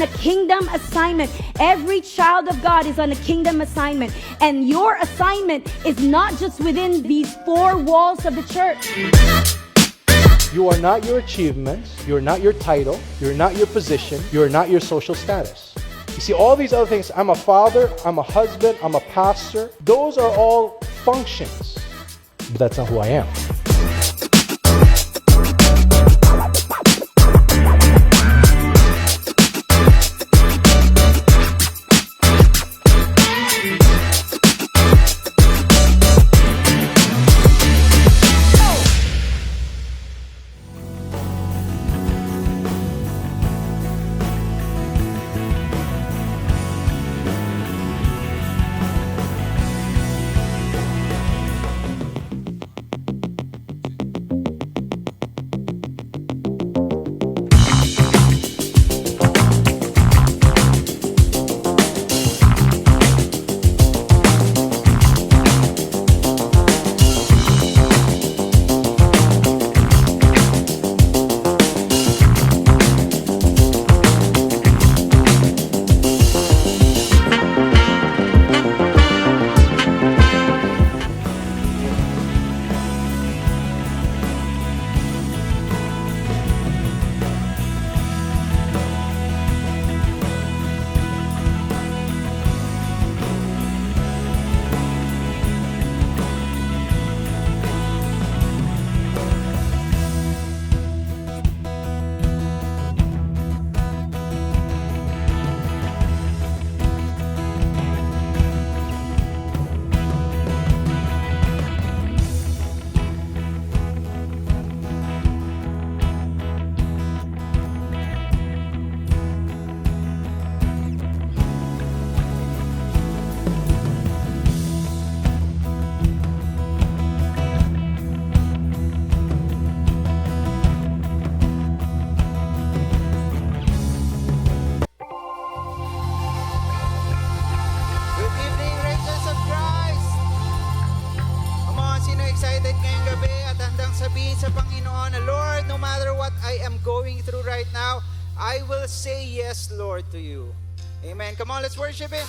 on a kingdom assignment. Every child of God is on a kingdom assignment. And your assignment is not just within these four walls of the church. You are not your achievements, you are not your title, you're not your position, you are not your social status. You see, all these other things, I'm a father, I'm a husband, I'm a pastor, those are all functions, but that's not who I am. excited ngayong gabi at handang sabihin sa Panginoon na, Lord, no matter what I am going through right now, I will say yes, Lord, to you. Amen. Come on, let's worship Him.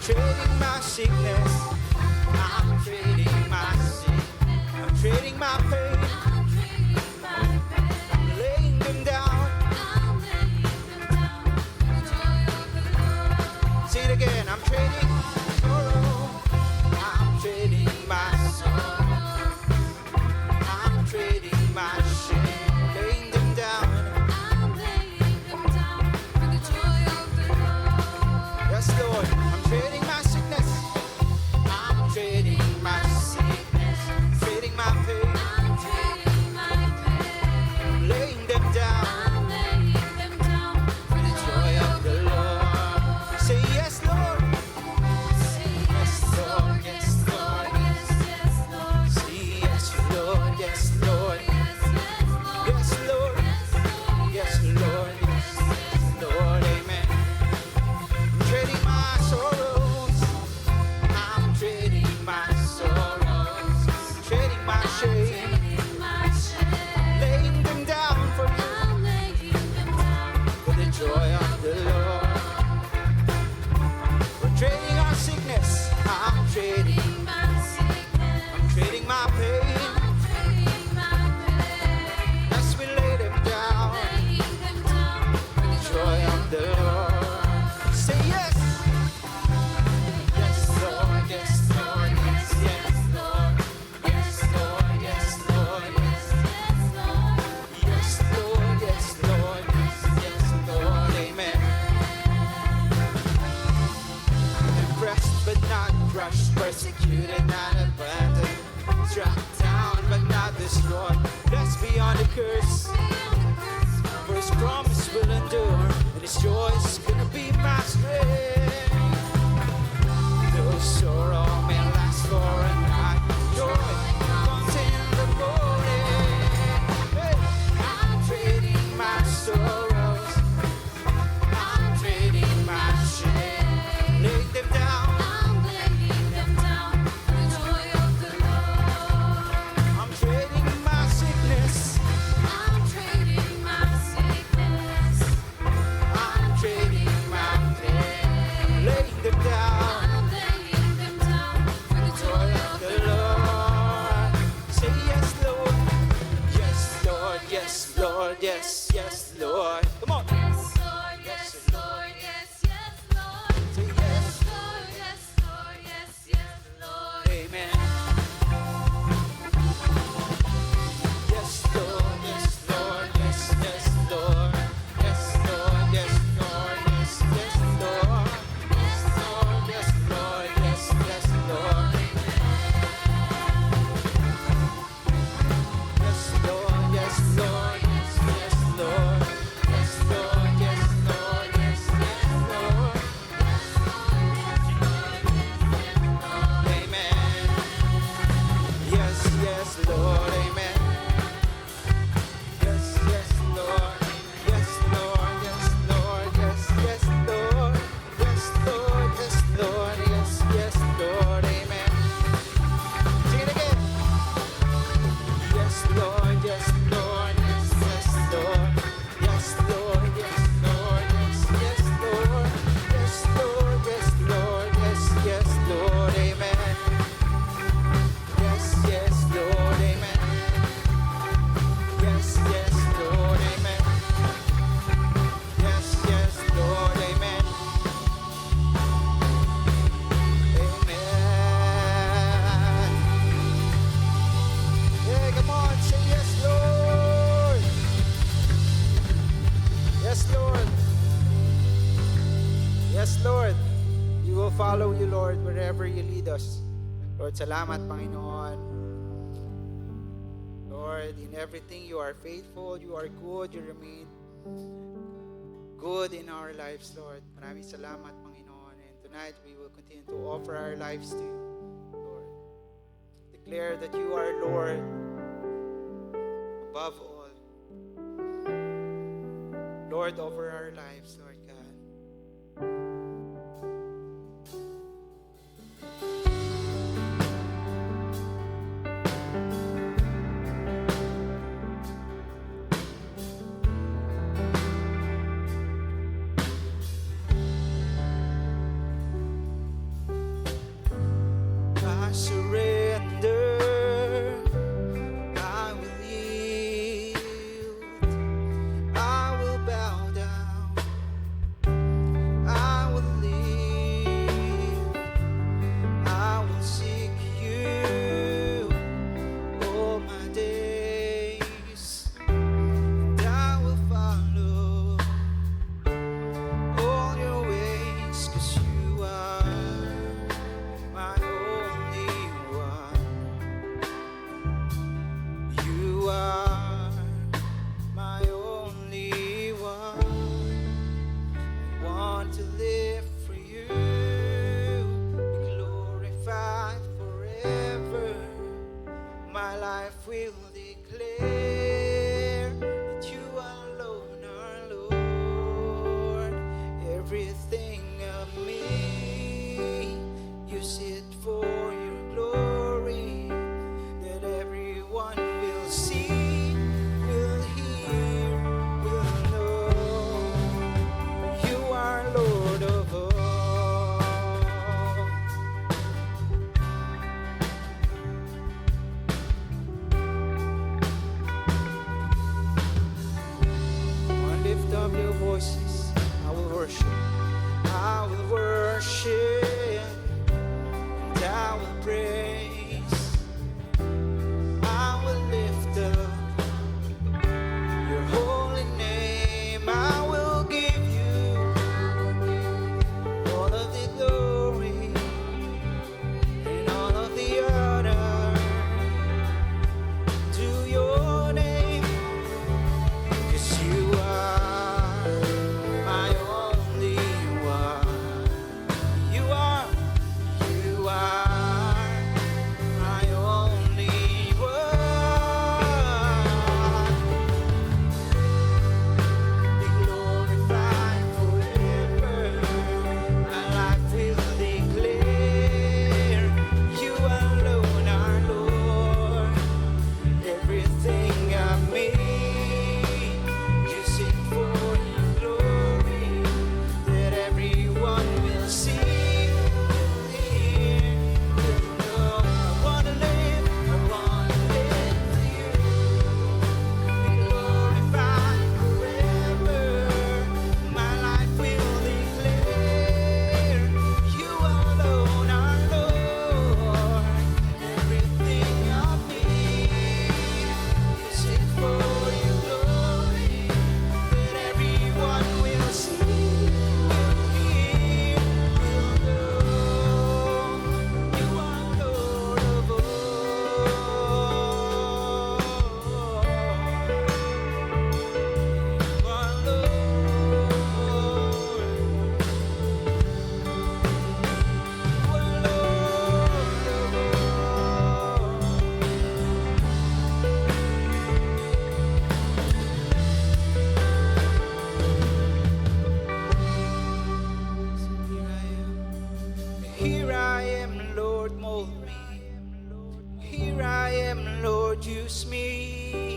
Trading my sickness, I'm trading my sin, I'm trading my pain, I'm laying them down. Sing it again, I'm trading sorrow, I'm trading my sorrow, I'm trading my shame, laying them down. Yes, Lord. Trading my sickness, I'm trading my sickness, trading my pain, I'm trading my pain, laying them down, for the joy of the Lord. Say yes, Lord. Say yes, Lord, yes, Lord, yes, yes, Lord. Say yes, Lord, yes, Lord, yes, Lord, yes, Lord, yes, Lord, amen. I'm trading my sorrows, I'm trading my sorrows, trading my shame, laying them down for you, for the joy of the Lord. We're trading our sickness, I'm trading my pain, as we lay them down, for the joy of the Lord. Say yes. Yes, Lord, yes, Lord, yes, yes, Lord. Yes, Lord, yes, Lord, yes, yes, Lord. Yes, Lord, yes, Lord, yes, yes, Lord, amen. Depressed but not crushed, persecuted, not abandoned, struck down but not this Lord. Blessed beyond the curse. For His promise will endure, and His joy is gonna be my strength. Though sorrow may last for a night, joy comes in the morning. Hey, I'm trading my sorrows, I'm trading my shame, laying them down. I'm laying them down for the joy of the Lord. I'm trading my sickness, I'm trading my sickness. I'm trading my pain, laying them down. I'm laying them down for the joy of The the Lord, say yes, Lord, yes, Lord, yes, Lord, yes, yes, Lord. Come on, Yes, Lord, yes, Lord, yes, yes, Lord. say yes, Yes, Lord, yes, Lord, yes, yes, Lord. Amen. Yes, Lord, yes, Lord, yes, yes, Lord, yes, Lord, yes, Lord, yes, yes, Lord, yes, Lord, yes, Lord, yes, yes, Lord. Yes, Lord, yes, Lord, yes, yes, Lord. Yes, Lord, yes, Lord, yes, yes, Lord. Amen. Yes, yes, Lord, amen. Yes, yes, Lord. Yes, Lord, yes, Lord, yes, yes, Lord. Yes, Lord, yes, Lord, yes, yes, Lord, amen. Sing it again. Yes, Lord, yes, Lord, yes, yes, Lord. Yes, Lord, yes, Lord, yes, yes, Lord. Yes, Lord, yes, Lord, yes, yes, Lord, amen. Yes, yes, Lord, amen. Yes, yes, Lord, amen. Yes, yes, Lord, amen. Amen. Yeah, come on, say yes, Lord. Yes, Lord. Yes, Lord. We will follow you, Lord, wherever you lead us. Lord, salamat, Panginoon. Lord, in everything you are faithful, you are good, you remain good in our lives, Lord. Maraming salamat, Panginoon. And tonight, we will continue to offer our lives to you, Lord. Declare that you are Lord above all. Lord, over our lives, Lord God. I surrender, I will yield, I will bow down Here I am, Lord, mold me. Here I am, Lord, use me.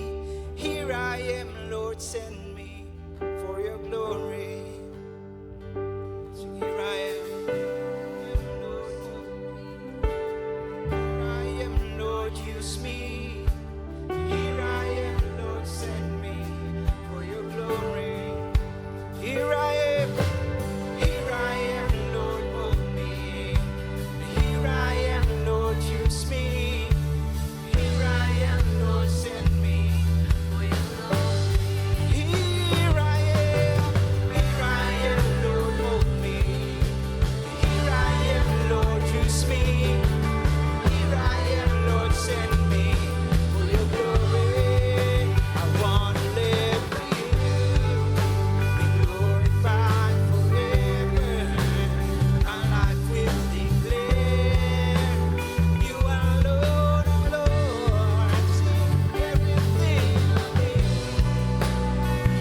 Here I am, Lord, send me for your glory. So here I am, Lord, mold me. Here I am, Lord, use me. Here I am, Lord, send me for your glory. Here I am, Lord, mold me. Here I am, Lord, use me. Here I am, Lord, send me for your glory. Here I am, Lord, mold me. Here I am, Lord, use me. Here I am, Lord, send me for your glory. I want to live for you, be glorified forever. My life will declare you are Lord, oh Lord. Sing everything of me.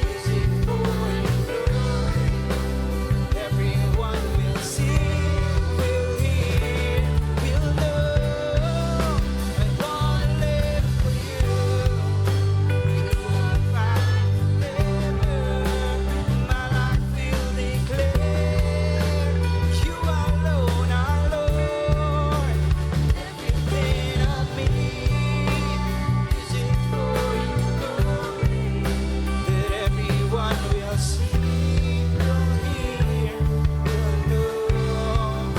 Use it for your glory. Everyone will see, will hear, will know. I want to live for you, be glorified forever. My life will declare you alone are Lord. Everything of me, use it for your glory. That everyone will see, will hear, will know.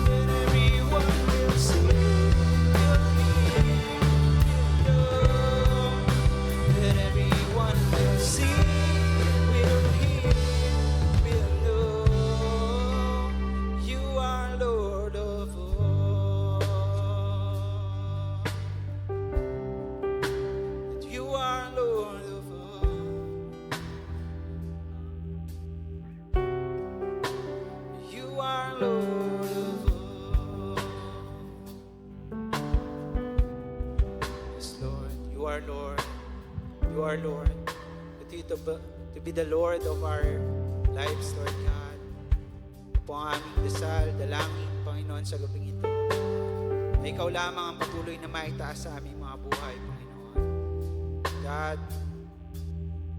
That everyone will see, will hear, will know. That everyone will see, will hear, will know. You are Lord of all. That you are Lord of all. You are Lord of all. Yes, Lord. You are Lord. You are Lord. Continue to be the Lord of our lives, Lord God. Ito po ang aming dasal, dalangin, Panginoon, sa gabing ito. Na ikaw lamang ang patuloy na maitaas sa aming mga buhay, Panginoon. God,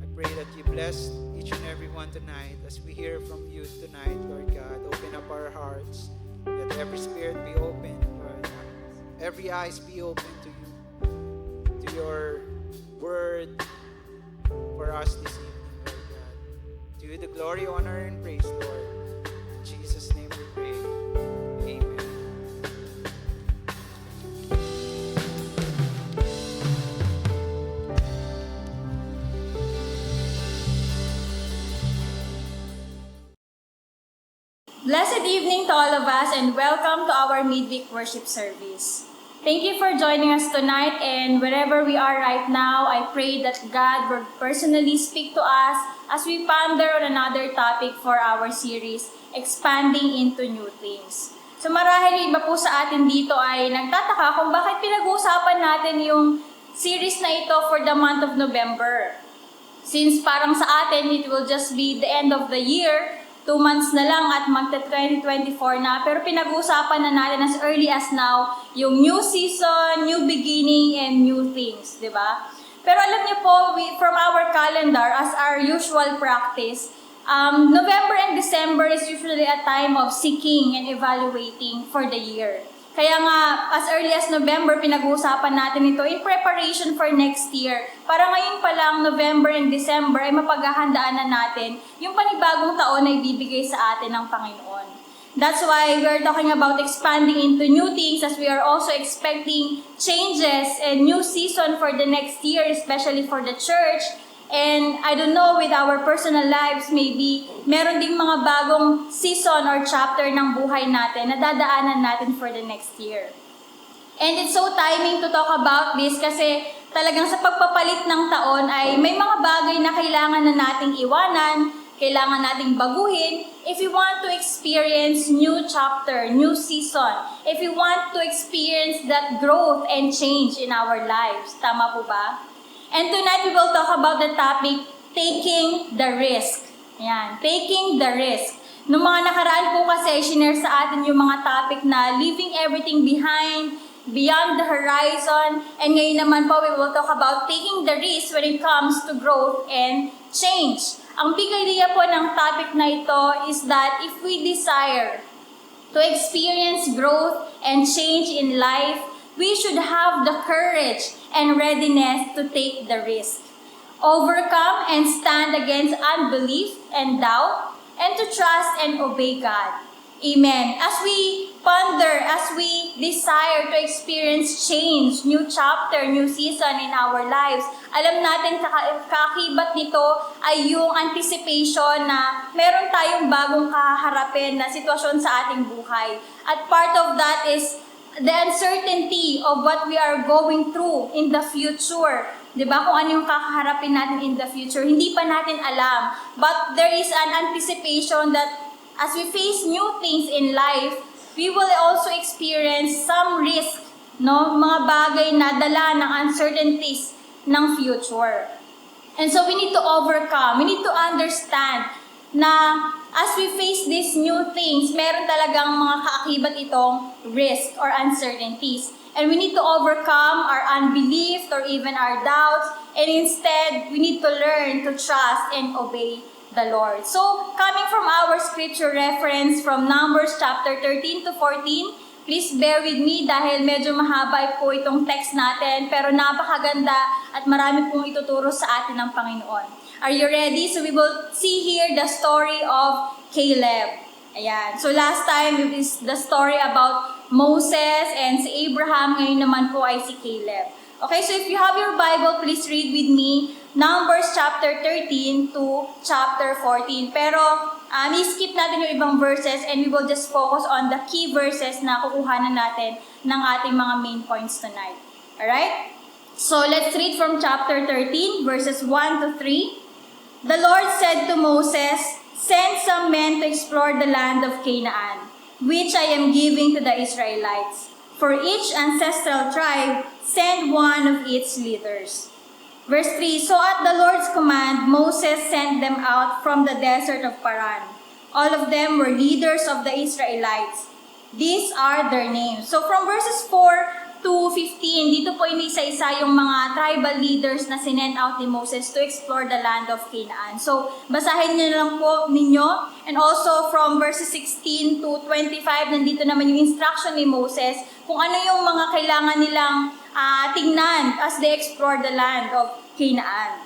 I pray that you bless each and every one tonight as we hear from you tonight, Lord God. Open up our hearts. Let every spirit be open, Lord. Every eyes be open to you, to your word for us this evening, Lord God. To you the glory, honor, and praise, Lord. In Jesus' name we pray. Amen. Blessed evening to all of us and welcome to our midweek worship service. Thank you for joining us tonight, and wherever we are right now, I pray that God will personally speak to us as we ponder on another topic for our series, Expanding into New Things. So marahil iba po sa atin dito ay nagtataka kung bakit pinag-uusapan natin yung series na ito for the month of November. Since parang sa atin, it will just be the end of the year, 2 months na lang at magta-2024 na. Pero pinag-uusapan na natin as early as now, yung new season, new beginning, and new things, di ba? Pero alam niyo po, from our calendar, as our usual practice, November and December is usually a time of seeking and evaluating for the year. Kaya nga, as early as November, pinag-uusapan natin ito in preparation for next year. Para ngayon pa lang, November and December, ay mapaghahandaan na natin yung panibagong taon na ibibigay sa atin ng Panginoon. That's why we are talking about expanding into new things, as we are also expecting changes and new season for the next year, especially for the church. And I don't know, with our personal lives, maybe meron ding mga bagong season or chapter ng buhay natin na dadaanan natin for the next year. And it's so timing to talk about this kasi talagang sa pagpapalit ng taon ay may mga bagay na kailangan na nating iwanan, kailangan nating baguhin if we want to experience new chapter, new season, if we want to experience that growth and change in our lives. Tama po ba? And tonight we will talk about the topic, taking the risk. Ayan, taking the risk. Noong mga nakaraan po kasi, shinare sa atin yung mga topic na leaving everything behind, beyond the horizon, and ngayon naman po we will talk about taking the risk when it comes to growth and change. Ang big idea po ng topic na ito is that if we desire to experience growth and change in life, we should have the courage and readiness to take the risk. Overcome and stand against unbelief and doubt, and to trust and obey God. Amen. As we ponder, as we desire to experience change, new chapter, new season in our lives, alam natin kaakibat nito ay yung anticipation na meron tayong bagong kaharapin na sitwasyon sa ating buhay. At part of that is the uncertainty of what we are going through in the future. Diba? Kung ano yung kakaharapin natin in the future, hindi pa natin alam. But there is an anticipation that as we face new things in life, we will also experience some risk, no? Mga bagay na dala ng uncertainties ng future. And so we need to overcome, we need to understand na as we face these new things, meron talagang mga kaakibat itong risk or uncertainties. And we need to overcome our unbelief or even our doubts. And instead, we need to learn to trust and obey the Lord. So, coming from our scripture reference from Numbers chapter 13 to 14, please bear with me dahil medyo mahaba po itong text natin, pero napakaganda at marami pong ituturo sa atin ng Panginoon. Are you ready? So we will see here the story of Caleb. Ayan. So last time, it is the story about Moses and si Abraham. Ngayon naman po ay si Caleb. Okay, so if you have your Bible, please read with me Numbers chapter 13 to chapter 14. Pero i-skip natin yung ibang verses and we will just focus on the key verses na kukuhanan natin ng ating mga main points tonight. Alright? So let's read from chapter 13, verses 1 to 3. The Lord said to Moses, "Send some men to explore the land of Canaan, which I am giving to the Israelites. For each ancestral tribe, send one of its leaders." Verse 3, So at the Lord's command, Moses sent them out from the desert of Paran. All of them were leaders of the Israelites. These are their names. So from verses 4 to 15, dito po inisa-isa yung mga tribal leaders na sinend out ni Moses to explore the land of Canaan. So, basahin niyo lang po ninyo. And also from verses 16 to 25, nandito naman yung instruction ni Moses kung ano yung mga kailangan nilang tingnan as they explore the land of Canaan.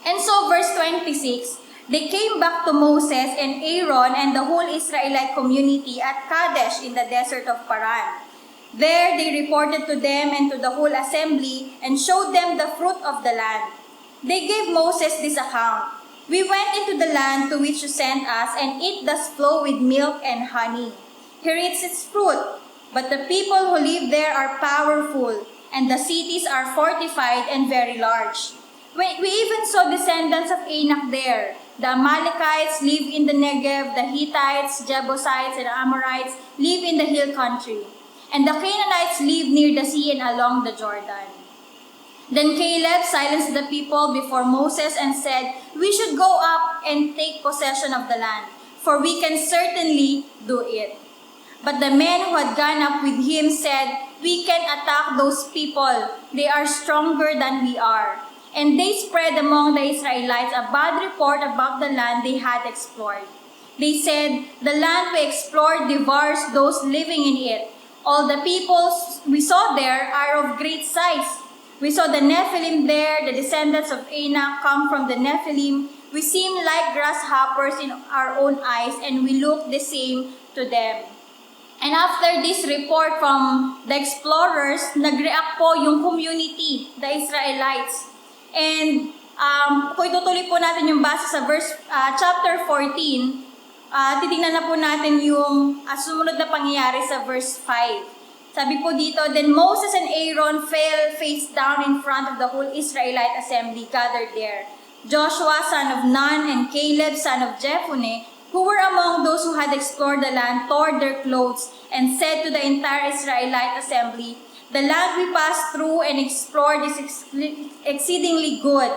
And so, verse 26, They came back to Moses and Aaron and the whole Israelite community at Kadesh in the desert of Paran. There they reported to them and to the whole assembly and showed them the fruit of the land. They gave Moses this account. We went into the land to which you sent us, and it does flow with milk and honey. Here is its fruit. But the people who live there are powerful, and the cities are fortified and very large. We even saw descendants of Anak there. The Amalekites live in the Negev, the Hittites, Jebusites, and Amorites live in the hill country. And the Canaanites live near the sea and along the Jordan. Then Caleb silenced the people before Moses and said, "We should go up and take possession of the land, for we can certainly do it." But the men who had gone up with him said, "We can attack those people. They are stronger than we are." And they spread among the Israelites a bad report about the land they had explored. They said, "The land we explored devours those living in it. All the peoples we saw there are of great size. We saw the Nephilim there, the descendants of Anak come from the Nephilim. We seem like grasshoppers in our own eyes, and we look the same to them." And after this report from the explorers, nag-react po yung community, the Israelites. And kung itutuloy po natin yung base sa chapter 14, titingnan na po natin yung sumunod na pangyayari sa verse 5. Sabi po dito, Then Moses and Aaron fell face down in front of the whole Israelite assembly gathered there. Joshua, son of Nun, and Caleb, son of Jephunneh, who were among those who had explored the land, tore their clothes and said to the entire Israelite assembly, "The land we passed through and explored is exceedingly good.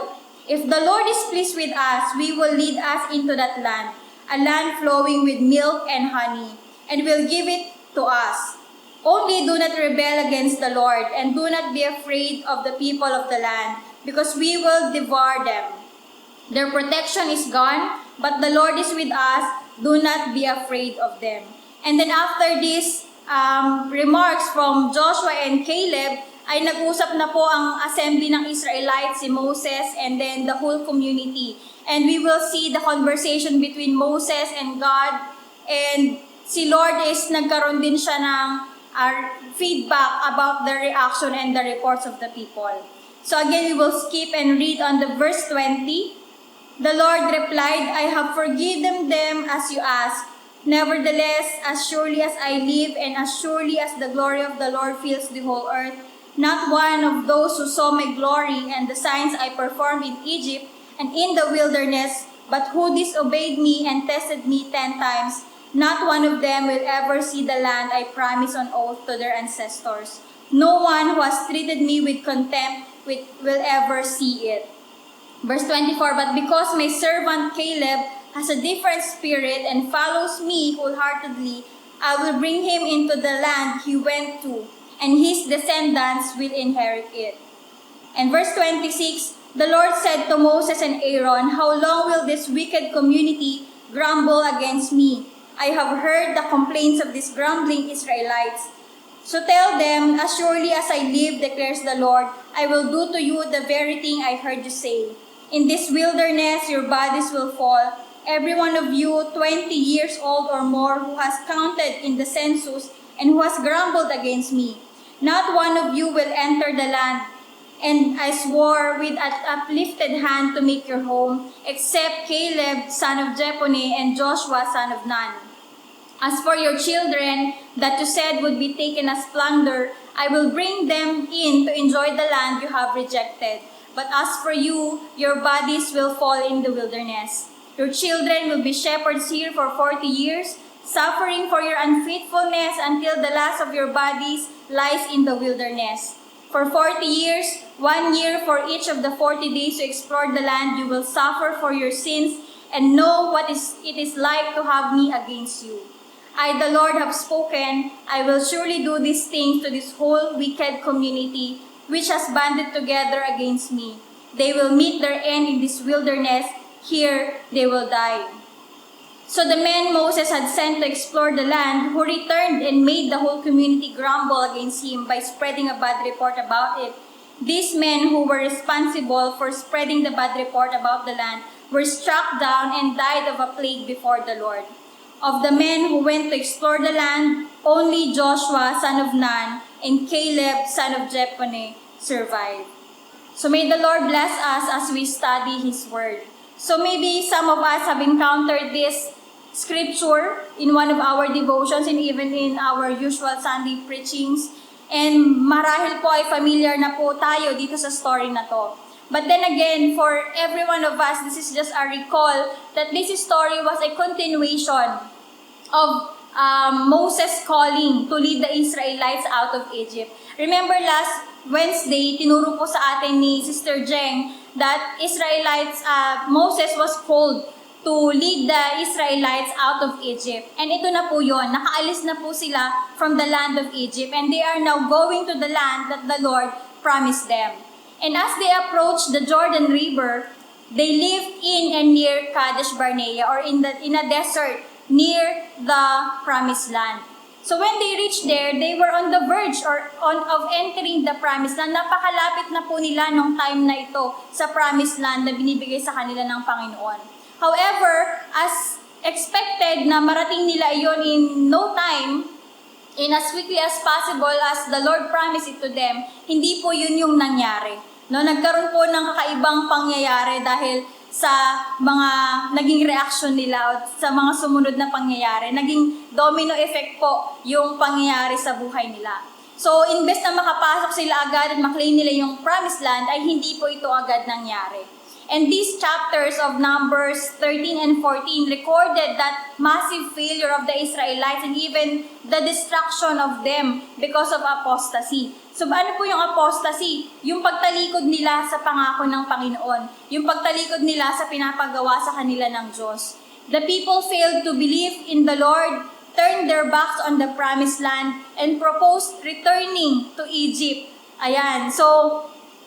If the Lord is pleased with us, we will lead us into that land. a land flowing with milk and honey, and will give it to us. Only do not rebel against the Lord, and do not be afraid of the people of the land, because we will devour them. Their protection is gone, but the Lord is with us. Do not be afraid of them. And then after this remarks from Joshua and Caleb, ay nag-usap na po ang assembly ng Israelites, si Moses, and then the whole community. And we will see the conversation between Moses and God. And si Lord is nagkaroon din siya ng feedback about the reaction and the reports of the people. So again, we will skip and read on the verse 20. The Lord replied, I have forgiven them as you asked. Nevertheless, as surely as I live and as surely as the glory of the Lord fills the whole earth, not one of those who saw my glory and the signs I performed in Egypt and in the wilderness, but who disobeyed me and tested me 10 times, not one of them will ever see the land I promised on oath to their ancestors. No one who has treated me with contempt will ever see it. Verse 24, but because my servant Caleb has a different spirit and follows me wholeheartedly, I will bring him into the land he went to, and his descendants will inherit it. And verse 26, the Lord said to Moses and Aaron, how long will this wicked community grumble against me? I have heard the complaints of these grumbling Israelites. So tell them, as surely as I live, declares the Lord, I will do to you the very thing I heard you say. In this wilderness, your bodies will fall, every one of you 20 years old or more who has counted in the census and who has grumbled against me. Not one of you will enter the land, and I swore with an uplifted hand to make your home, except Caleb, son of Jephunneh, and Joshua, son of Nun. As for your children, that you said would be taken as plunder, I will bring them in to enjoy the land you have rejected. But as for you, your bodies will fall in the wilderness. Your children will be shepherds here for 40 years, suffering for your unfaithfulness until the last of your bodies lies in the wilderness. For 40 years, 1 year for each of the 40 days to explore the land, you will suffer for your sins and know what it is like to have me against you. I, the Lord, have spoken. I will surely do these things to this whole wicked community which has banded together against me. They will meet their end in this wilderness. Here they will die. So the men Moses had sent to explore the land, who returned and made the whole community grumble against him by spreading a bad report about it. These men who were responsible for spreading the bad report about the land were struck down and died of a plague before the Lord. Of the men who went to explore the land, only Joshua, son of Nun, and Caleb, son of Jephunneh, survived. So may the Lord bless us as we study His Word. So maybe some of us have encountered this scripture in one of our devotions and even in our usual Sunday preachings. And marahil po ay familiar na po tayo dito sa story na to. But then again, for every one of us, this is just a recall that this story was a continuation of Moses' calling to lead the Israelites out of Egypt. Remember last Wednesday, tinuro po sa atin ni Sister Jeng that Moses was called to lead the Israelites out of Egypt. And ito na po yun, nakaalis na po sila from the land of Egypt and they are now going to the land that the Lord promised them. And as they approached the Jordan River, they lived in and near Kadesh Barnea or in a desert near the promised land. So when they reached there, they were on the verge of entering the promised land. Napakalapit na po nila nung time na ito sa promised land na binibigay sa kanila ng Panginoon. However, as expected na marating nila iyon in no time, in as quickly as possible as the Lord promised it to them, hindi po yun yung nangyari. No, nagkaroon po ng kakaibang pangyayari dahil sa mga naging reaction nila o sa mga sumunod na pangyayari. Naging domino effect po yung pangyayari sa buhay nila. So, imbes na makapasok sila agad at maklaim nila yung promised land, ay hindi po ito agad nangyari. And these chapters of Numbers 13 and 14 recorded that massive failure of the Israelites and even the destruction of them because of apostasy. So ano po yung apostasy? Yung pagtalikod nila sa pangako ng Panginoon. Yung pagtalikod nila sa pinapagawa sa kanila ng Diyos. The people failed to believe in the Lord, turned their backs on the promised land, and proposed returning to Egypt. Ayan, so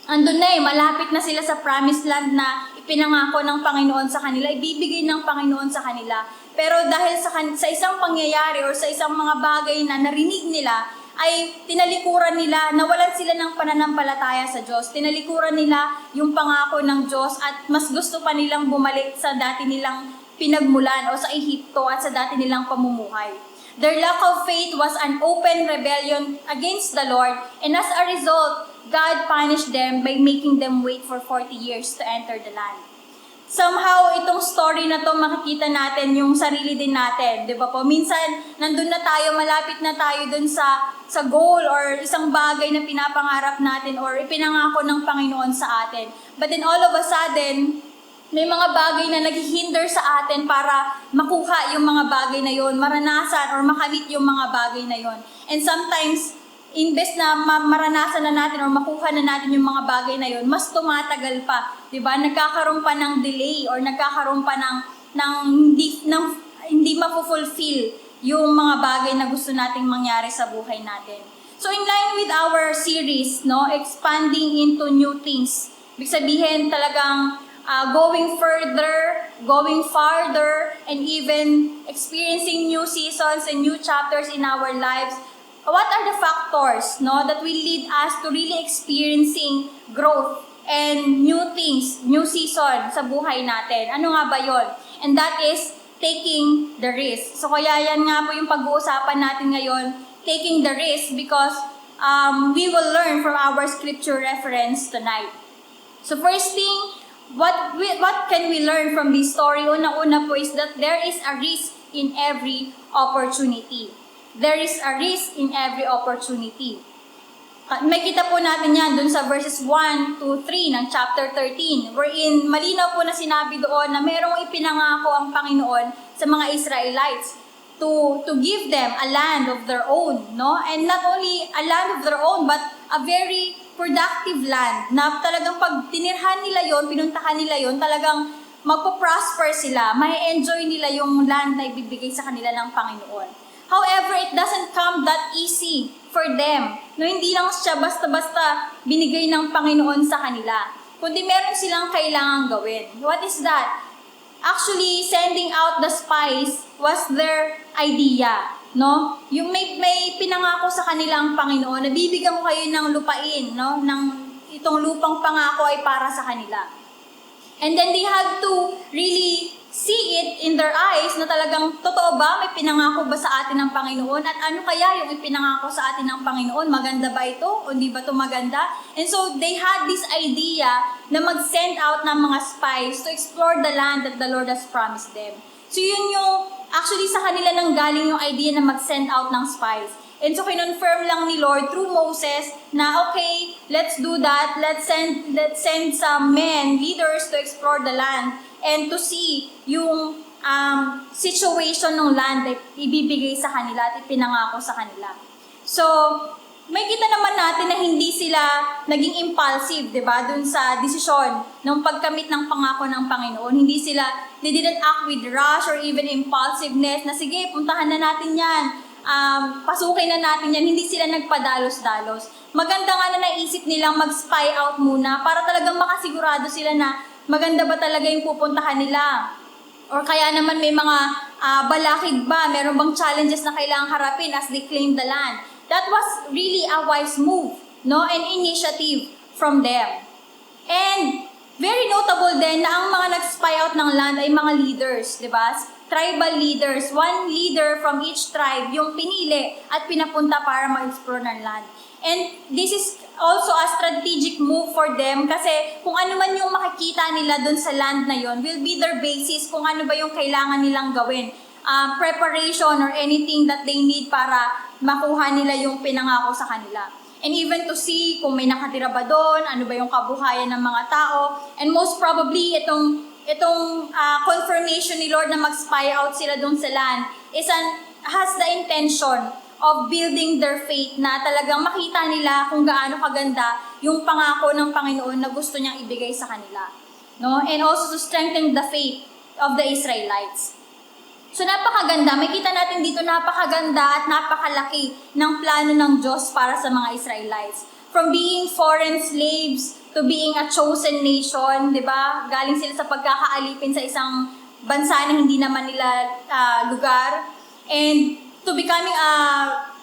andun na malapit na sila sa promised land na ipinangako ng Panginoon sa kanila, ibibigay ng Panginoon sa kanila. Pero dahil sa isang pangyayari or sa isang mga bagay na narinig nila, ay tinalikuran nila, nawalan sila ng pananampalataya sa Diyos. Tinalikuran nila yung pangako ng Diyos at mas gusto pa nilang bumalik sa dati nilang pinagmulan o sa Ehipto at sa dati nilang pamumuhay. Their lack of faith was an open rebellion against the Lord, and as a result, God punished them by making them wait for 40 years to enter the land. Somehow, itong story na to, makikita natin yung sarili din natin. Di ba po? Minsan, nandun na tayo, malapit na tayo dun sa goal or isang bagay na pinapangarap natin or ipinangako ng Panginoon sa atin. But then all of a sudden, may mga bagay na naghihinder sa atin para makuha yung mga bagay na yon, maranasan or makamit yung mga bagay na yon. And sometimes, imbes na maranasan na natin or makuha na natin yung mga bagay na yon, mas tumatagal pa, 'di ba? Nagkakaroon pa ng delay or nagkakaroon pa ng hindi mafulfill yung mga bagay na gusto nating mangyari sa buhay natin. So in line with our series, no, expanding into new things. Ibig sabihin talagang going further, going farther, and even experiencing new seasons and new chapters in our lives. What are the factors, no, that will lead us to really experiencing growth and new things, new season sa buhay natin? Ano nga ba yon? And that is taking the risk. So kaya yan nga po yung pag-uusapan natin ngayon, taking the risk, because we will learn from our scripture reference tonight. So first thing, what can we learn from this story? Una-una po is that there is a risk in every opportunity. There is a risk in every opportunity. May kita po natin yan dun sa verses 1 to 3 ng chapter 13, wherein malinaw po na sinabi doon na merong ipinangako ang Panginoon sa mga Israelites to give them a land of their own, no? And not only a land of their own, but a very productive land na talagang pag tinirhan nila yon, pinuntahan nila yon, talagang magpo-prosper sila, may enjoy nila yung land na ibibigay sa kanila ng Panginoon. However, it doesn't come that easy for them. No, hindi lang siya basta-basta binigay ng Panginoon sa kanila, kundi meron silang kailangang gawin. What is that? Actually, sending out the spies was their idea. No? Yung may pinangako sa kanila ang Panginoon, na bibigyan ko kayo ng lupain, no? Itong lupang pangako ay para sa kanila. And then they had to really see it in their eyes na talagang totoo ba, may pinangako ba sa atin ng Panginoon? At ano kaya yung ipinangako sa atin ng Panginoon? Maganda ba ito? O di ba ito maganda? And so they had this idea na mag-send out ng mga spies to explore the land that the Lord has promised them. So yun yung, actually sa kanila nang galing yung idea na mag-send out ng spies. And so kinonfirm lang ni Lord through Moses na okay, let's do that. Let's send some men, leaders to explore the land and to see yung situation ng land na ibibigay sa kanila at ipinangako sa kanila. So, may kita naman natin na hindi sila naging impulsive, di ba, dun sa desisyon ng pagkamit ng pangako ng Panginoon. They didn't act with rush or even impulsiveness na sige, puntahan na natin yan, pasukin na natin yan. Hindi sila nagpadalos-dalos. Maganda nga na naisip nilang mag-spy out muna para talagang makasigurado sila na maganda ba talaga yung pupuntahan nila. Or kaya naman may mga balakid ba, meron bang challenges na kailangang harapin as they claim the land. That was really a wise move, no? An initiative from them. And very notable din na ang mga nag-spy out ng land ay mga leaders, di ba? Tribal leaders, one leader from each tribe yung pinili at pinapunta para mag-explore ng land. And this is also a strategic move for them kasi kung ano man yung makikita nila dun sa land na yon will be their basis kung ano ba yung kailangan nilang gawin. Preparation or anything that they need para makuha nila yung pinangako sa kanila. And even to see kung may nakatira ba doon, ano ba yung kabuhayan ng mga tao. And most probably, itong confirmation ni Lord na mag-spy out sila doon sa land has the intention of building their faith na talagang makita nila kung gaano kaganda yung pangako ng Panginoon na gusto niyang ibigay sa kanila. No? And also to strengthen the faith of the Israelites. So napakaganda, may kita natin dito napakaganda at napakalaki ng plano ng Diyos para sa mga Israelites. From being foreign slaves to being a chosen nation, di ba? Galing sila sa pagkakaalipin sa isang bansa na hindi naman nila lugar. And to becoming a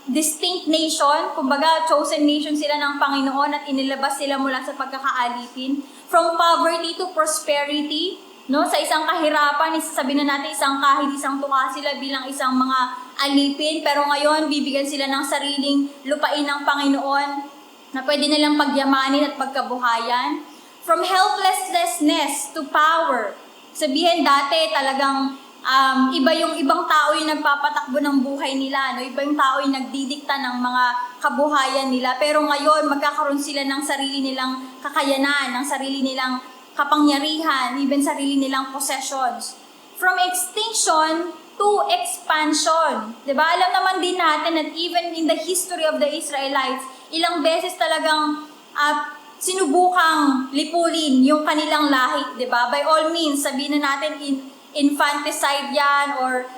distinct nation, kumbaga chosen nation sila ng Panginoon at inilabas sila mula sa pagkakaalipin. From poverty to prosperity, no, sa isang kahirapan, sabihin na natin isang kahit isang tuka sila bilang isang mga alipin, pero ngayon bibigyan sila ng sariling lupain ng Panginoon na pwede nilang pagyamanin at pagkabuhayan. From helplessness to power. Sabihin dati talagang iba yung ibang tao yung nagpapatakbo ng buhay nila, no? Iba yung tao yung nagdidikta ng mga kabuhayan nila, pero ngayon magkakaroon sila ng sarili nilang kakayanan, ng sarili nilang kapangyarihan, even sarili nilang possessions. From extinction to expansion. Diba? Alam naman din natin that even in the history of the Israelites, ilang beses talagang sinubukang lipulin yung kanilang lahi. Diba? By all means, sabihin na natin infanticide yan or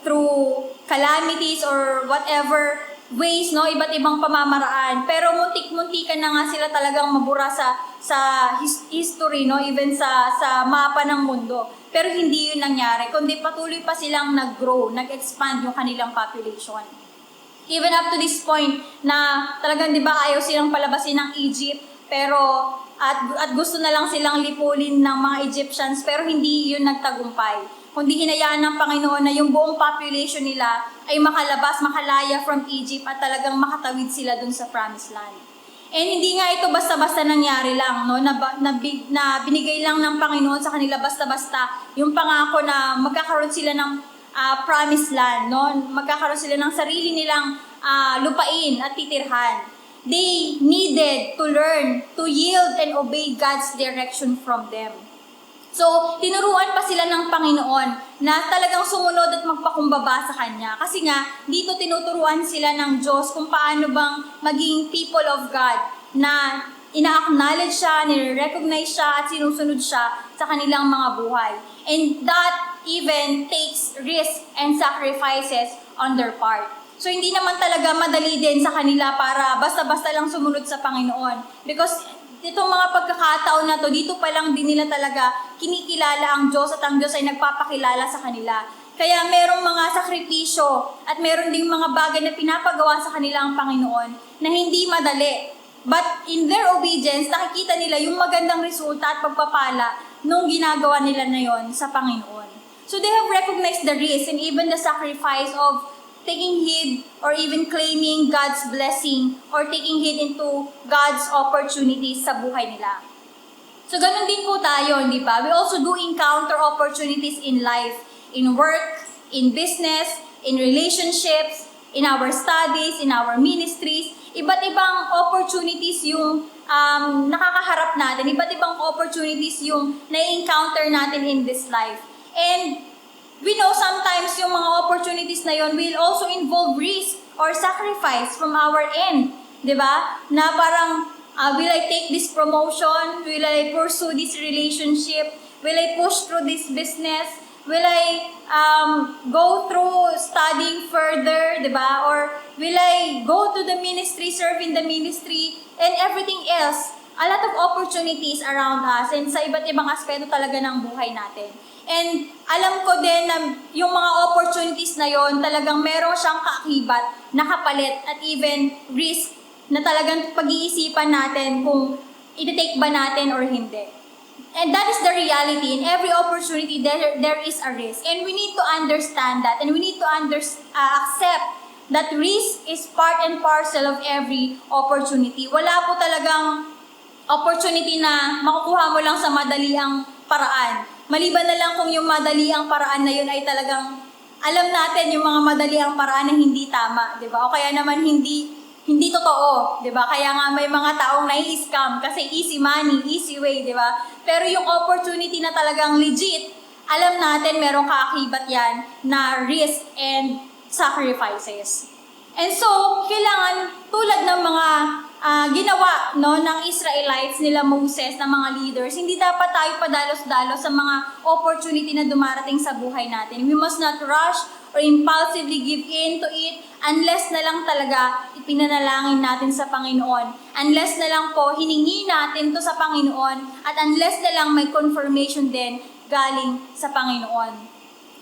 through calamities or whatever ways, no, iba't ibang pamamaraan. Pero muntik-muntikan na nga sila talagang mabura sa history, no, even sa mapa ng mundo. Pero hindi yun nangyari, kundi patuloy pa silang nag-grow, nag-expand yung kanilang population. Even up to this point na talagang, di ba, ayaw silang palabasin ng Egypt, pero at gusto na lang silang lipulin ng mga Egyptians, pero hindi yun nagtagumpay. Kundi hinayaan ng Panginoon na yung buong population nila ay makalabas, makalaya from Egypt at talagang makatawid sila dun sa Promised Land. And hindi nga ito basta-basta nangyari lang, no? Na binigay lang ng Panginoon sa kanila basta-basta yung pangako na magkakaroon sila ng Promised Land, no? Magkakaroon sila ng sarili nilang lupain at titirhan. They needed to learn to yield and obey God's direction from them. So, tinuruan pa sila ng Panginoon na talagang sumunod at magpakumbaba sa Kanya. Kasi nga, dito tinuturuan sila ng Diyos kung paano bang maging people of God na ina-acknowledge siya, nire-recognize siya, at sinusunod siya sa kanilang mga buhay. And that even takes risk and sacrifices on their part. So, hindi naman talaga madali din sa kanila para basta-basta lang sumunod sa Panginoon. Because itong mga pagkakataon na to, dito pa lang din nila talaga kinikilala ang Diyos at ang Diyos ay nagpapakilala sa kanila. Kaya merong mga sakripisyo at meron ding mga bagay na pinapagawa sa kanila ang Panginoon na hindi madali. But in their obedience, nakikita nila yung magandang resulta at pagpapala nung ginagawa nila na yon sa Panginoon. So they have recognized the risk and even the sacrifice of taking heed or even claiming God's blessing or taking heed into God's opportunities sa buhay nila. So ganun din po tayo, hindi ba? We also do encounter opportunities in life, in work, in business, in relationships, in our studies, in our ministries. Iba't ibang opportunities yung nakakaharap natin, iba't ibang opportunities yung na-encounter natin in this life. And we know sometimes yung mga opportunities na yon will also involve risk or sacrifice from our end. Diba? Na parang, will I take this promotion? Will I pursue this relationship? Will I push through this business? Will I go through studying further? Diba? Or will I go to the ministry, serve in the ministry, and everything else? A lot of opportunities around us and sa iba't ibang aspeto talaga ng buhay natin. And alam ko din na yung mga opportunities na yon talagang meron siyang kaakibat na kapalit at even risk na talagang pag-iisipan natin kung i-take ba natin or hindi. And that is the reality. In every opportunity, there is a risk. And we need to understand that and we need to accept that risk is part and parcel of every opportunity. Wala po talagang opportunity na makukuha mo lang sa madali ang paraan. Maliban na lang kung yung madali ang paraan na yun ay talagang alam natin yung mga madali ang paraan na hindi tama, di ba? O kaya naman hindi totoo, di ba? Kaya nga may mga taong nai-scam kasi easy money, easy way, di ba? Pero yung opportunity na talagang legit, alam natin merong kaakibat yan na risk and sacrifices. And so, kailangan tulad ng mga ginawa no ng Israelites nila Moses na mga leaders, hindi dapat tayo padalos-dalos sa mga opportunity na dumarating sa buhay natin. We must not rush or impulsively give in to it unless na lang talaga ipinanalangin natin sa Panginoon. Unless na lang po hiningi natin to sa Panginoon at unless na lang may confirmation din galing sa Panginoon.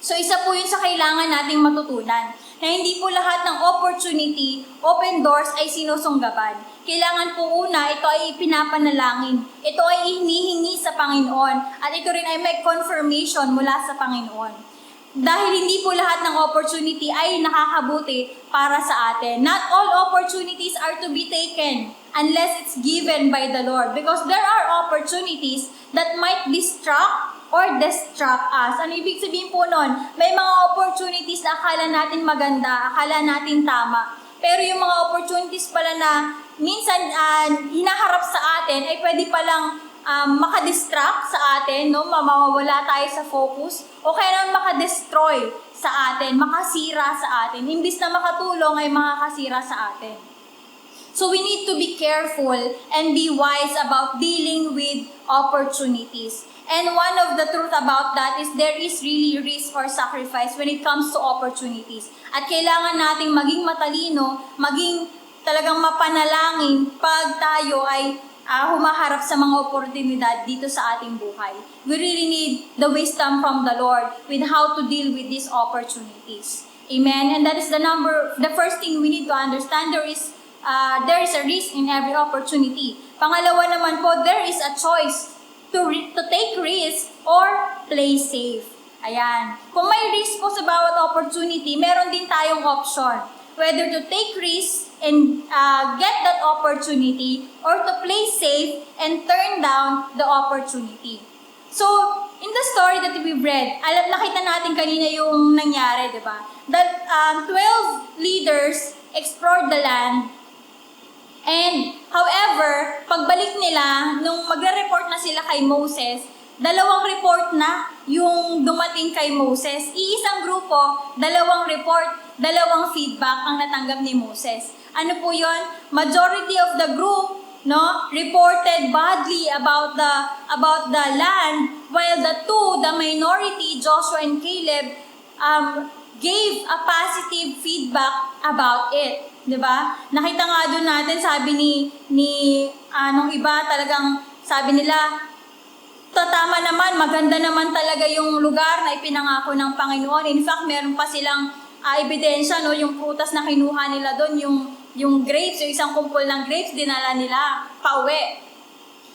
So isa po yun sa kailangan nating matutunan, na hindi po lahat ng opportunity, open doors ay sinusunggaban. Kailangan po una, ito ay ipinapanalangin. Ito ay hinihingi sa Panginoon. At ito rin ay may confirmation mula sa Panginoon. Dahil hindi po lahat ng opportunity ay nakakabuti para sa atin. Not all opportunities are to be taken unless it's given by the Lord. Because there are opportunities that might distract or distract us. Ano ibig sabihin po nun? May mga opportunities na akala natin maganda, akala natin tama. Pero yung mga opportunities pala na minsan hinaharap sa atin ay pwede palang makadistract sa atin, no? Mawawala tayo sa focus, o kaya naman makadestroy sa atin, makasira sa atin. Imbis na makatulong ay makakasira sa atin. So we need to be careful and be wise about dealing with opportunities. And one of the truth about that is there is really risk or sacrifice when it comes to opportunities. At kailangan nating maging matalino, maging talagang mapanalangin pag tayo ay humaharap sa mga oportunidad dito sa ating buhay. We really need the wisdom from the Lord with how to deal with these opportunities. Amen? And that is the first thing we need to understand. There is a risk in every opportunity. Pangalawa naman po, there is a choice to take risk or play safe. Ayan. Kung may risk po sa bawat opportunity, meron din tayong option. Whether to take risk and get that opportunity or to play safe and turn down the opportunity. So, in the story that we've read, nakita natin kanina yung nangyari, di ba? That 12 leaders explored the land. And, however, pagbalik nila, nung magre-report na sila kay Moses, 2 report na yung dumating kay Moses. Iisang grupo, 2 report, 2 feedback ang natanggap ni Moses. Ano po yon? Majority of the group, no, reported badly about the land, while the minority, Joshua and Caleb, gave a positive feedback about it. Diba? Nakita nga doon natin, sabi nung iba talagang, sabi nila, tama naman, maganda naman talaga yung lugar na ipinangako ng Panginoon. In fact, meron pa silang ebidensya, no, yung prutas na kinuha nila doon, yung grapes, yung isang kumpol ng grapes, dinala nila pauwi.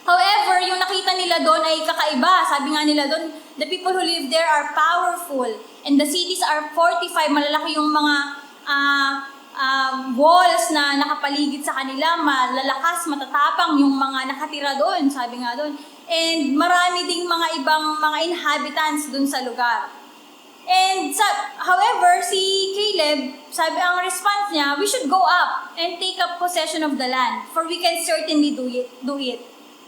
However, yung nakita nila doon ay kakaiba. Sabi nga nila doon, the people who live there are powerful and the cities are fortified. Malalaki yung mga walls na nakapaligid sa kanila, malalakas, matatapang yung mga nakatira doon, sabi nga doon. And marami ding mga ibang mga inhabitants doon sa lugar. And however, si Caleb, sabi ang response niya, we should go up and take up possession of the land, for we can certainly do it.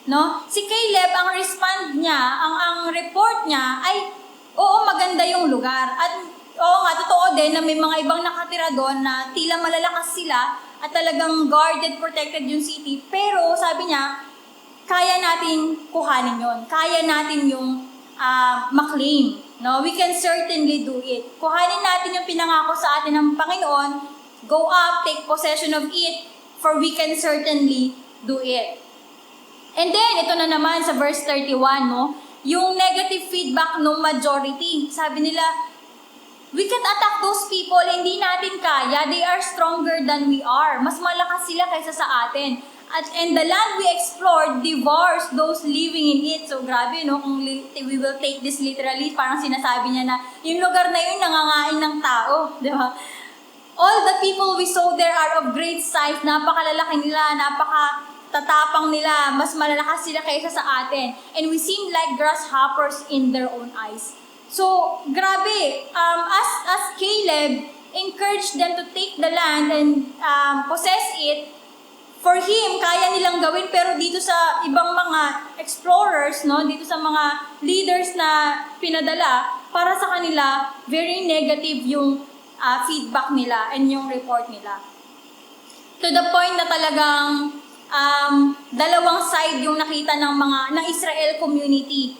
No? Si Caleb, ang response niya, ang report niya ay, oo, maganda yung lugar. At oo nga, totoo din na may mga ibang nakatira doon na tila malalakas sila at talagang guarded, protected yung city. Pero sabi niya, kaya natin kuhanin yon, kaya natin yung maklaim. No? We can certainly do it. Kuhanin natin yung pinangako sa atin ng Panginoon, go up, take possession of it, for we can certainly do it. And then, ito na naman sa verse 31, no? Yung negative feedback ng majority. Sabi nila, we can't attack those people, hindi natin kaya. They are stronger than we are. Mas malakas sila kaysa sa atin. And the land we explored devours those living in it. So grabe, no? Kung we will take this literally, parang sinasabi niya na yung lugar na yun nangangain ng tao. Di ba? All the people we saw there are of great size. Napakalalaki nila, napakatatapang nila. Mas malalakas sila kaysa sa atin. And we seemed like grasshoppers in their own eyes. So, grabe, as Caleb encouraged them to take the land and possess it, for him, kaya nilang gawin, pero dito sa ibang mga explorers, no, dito sa mga leaders na pinadala, para sa kanila, very negative yung feedback nila and yung report nila. To the point na talagang dalawang side yung nakita ng Israel community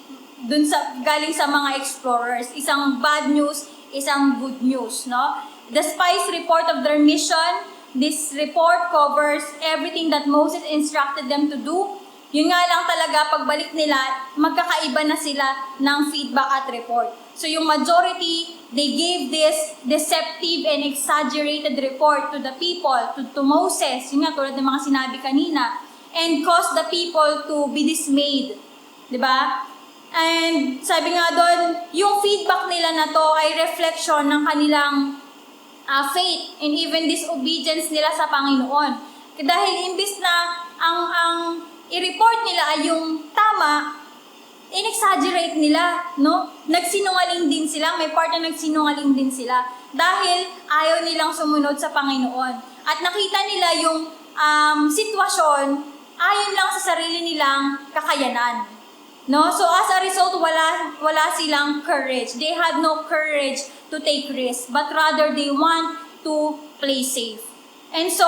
dun galing sa mga explorers. Isang bad news, isang good news, no? The spies report of their mission, this report covers everything that Moses instructed them to do. Yun nga lang talaga, pagbalik nila, magkakaiba na sila ng feedback at report. So yung majority, they gave this deceptive and exaggerated report to the people, to Moses, yun nga tulad ng mga sinabi kanina, and caused the people to be dismayed. Diba? And sabi nga doon, yung feedback nila na to ay reflection ng kanilang faith and even disobedience nila sa Panginoon. Dahil imbis na ang i-report nila ay yung tama, in-exaggerate nila, no? Nagsinungaling din sila, may part na nagsinungaling din sila dahil ayaw nilang sumunod sa Panginoon. At nakita nila yung sitwasyon ayon lang sa sarili nilang kakayanan. No? So as a result, wala silang courage. They had no courage to take risks, but rather they want to play safe. And so,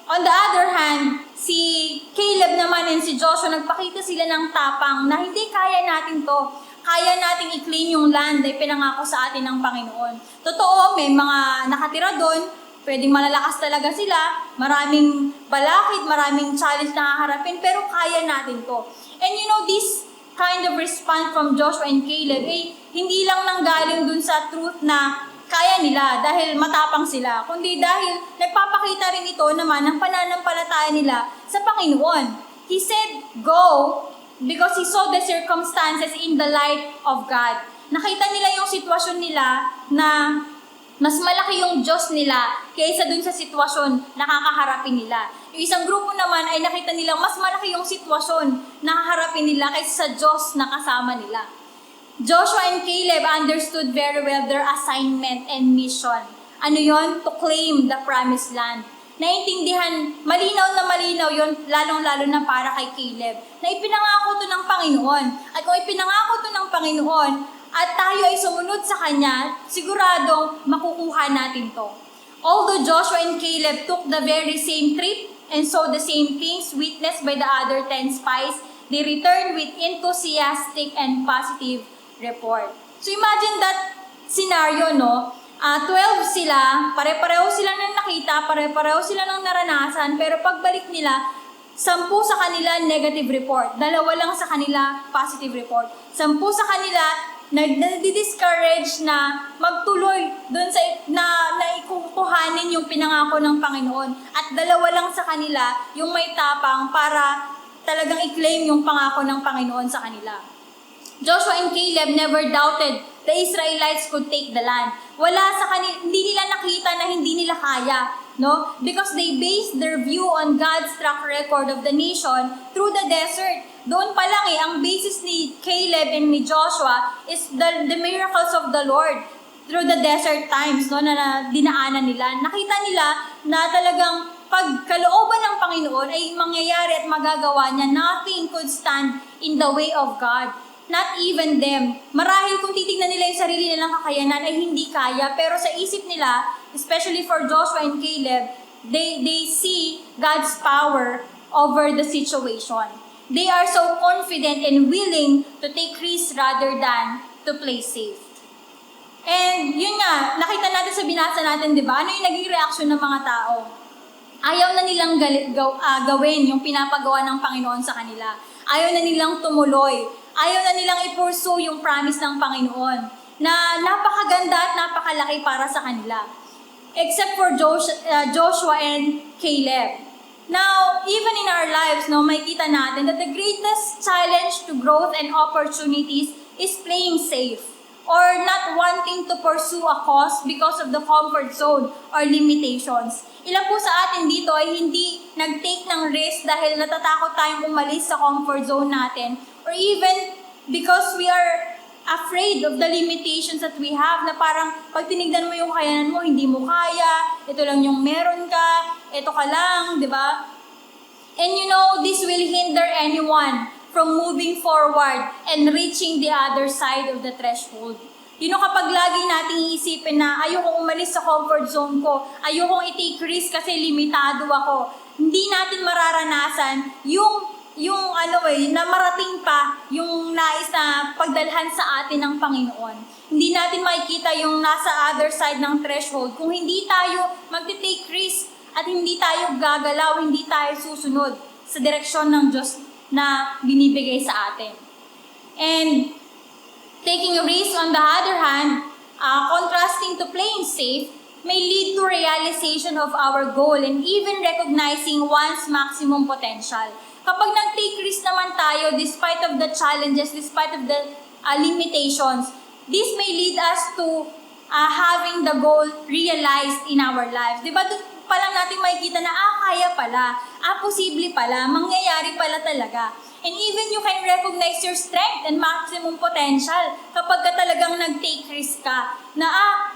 on the other hand, si Caleb naman and si Joshua, nagpakita sila ng tapang na hindi kaya natin to. Kaya nating i-claim yung land na pinangako sa atin ng Panginoon. Totoo, may mga nakatira doon, pwedeng malalakas talaga sila, maraming balakid, maraming challenge na haharapin, pero kaya natin to. And you know, this kind of response from Joshua and Caleb, hindi lang nanggaling dun sa truth na kaya nila dahil matapang sila, kundi dahil nagpapakita rin ito naman ng pananampalataya nila sa Panginoon. He said, go, because he saw the circumstances in the light of God. Nakita nila yung sitwasyon nila na mas malaki yung Diyos nila kaysa dun sa sitwasyon na kakaharapin nila. Yung isang grupo naman ay nakita nilang mas malaki yung sitwasyon na kakaharapin nila kaysa sa Diyos na kasama nila. Joshua and Caleb understood very well their assignment and mission. Ano yon? To claim the promised land. Naintindihan, malinaw na malinaw yon, lalong-lalo na para kay Caleb, na ipinangako to ng Panginoon. At kung ipinangako to ng Panginoon, at tayo ay sumunod sa Kanya, siguradong makukuha natin to. Although Joshua and Caleb took the very same trip and saw the same things witnessed by the other 10 spies, they returned with enthusiastic and positive report. So imagine that scenario, no? 12 sila, pare-pareho sila ng nakita, pare-pareho sila ng naranasan, pero pagbalik nila, 10 sa kanila negative report, 2 lang sa kanila positive report. 10 sa kanila nagdi-discourage na magtuloy doon sa na ikukuhanin yung pinangako ng Panginoon, at 2 lang sa kanila yung may tapang para talagang i-claim yung pangako ng Panginoon sa kanila. Joshua and Caleb never doubted the Israelites could take the land. Hindi nila nakita na hindi nila kaya, no? Because they based their view on God's track record of the nation through the desert. Doon pa lang ang basis ni Caleb and ni Joshua is the miracles of the Lord through the desert times, no, na dinaanan nila. Nakita nila na talagang pagkalooban ng Panginoon ay mangyayari at magagawa niya. Nothing could stand in the way of God. Not even them. Marahil kung titignan nila yung sarili nilang kakayanan ay hindi kaya, pero sa isip nila, especially for Joshua and Caleb, they see God's power over the situation. They are so confident and willing to take risks rather than to play safe. And yun nga, nakita natin sa binasa natin, di ba? Ano yung naging reaction ng mga tao? Ayaw na nilang gawin yung pinapagawa ng Panginoon sa kanila. Ayaw na nilang tumuloy. Ayaw na nilang i-pursue yung promise ng Panginoon na napakaganda at napakalaki para sa kanila. Except for Joshua and Caleb. Now, even in our lives, no, makita natin that the greatest challenge to growth and opportunities is playing safe or not wanting to pursue a cause because of the comfort zone or limitations. Ilan po sa atin dito ay hindi nag-take ng risk dahil natatakot tayong umalis sa comfort zone natin, or even because we are afraid of the limitations that we have, na parang pag tinignan mo yung kayanan mo, hindi mo kaya, ito lang yung meron ka, ito ka lang, di ba? And you know, this will hinder anyone from moving forward and reaching the other side of the threshold. You know, kapag lagi nating iisipin na ayokong umalis sa comfort zone ko, ayokong i-take risk kasi limitado ako, hindi natin mararanasan yung na marating pa yung nais na pagdalhan sa atin ng Panginoon. Hindi natin makikita yung nasa other side ng threshold kung hindi tayo magte-take risk at hindi tayo gagalaw, hindi tayo susunod sa direksyon ng Diyos na binibigay sa atin. And taking a risk, on the other hand, contrasting to playing safe, may lead to realization of our goal and even recognizing one's maximum potential. Kapag nag-take risk naman tayo, despite of the challenges, despite of the limitations, this may lead us to having the goal realized in our lives. Diba, doon pa lang natin makikita na, kaya pala, posible pala, mangyayari pala talaga. And even you can recognize your strength and maximum potential kapag ka talagang nag-take risk ka. Na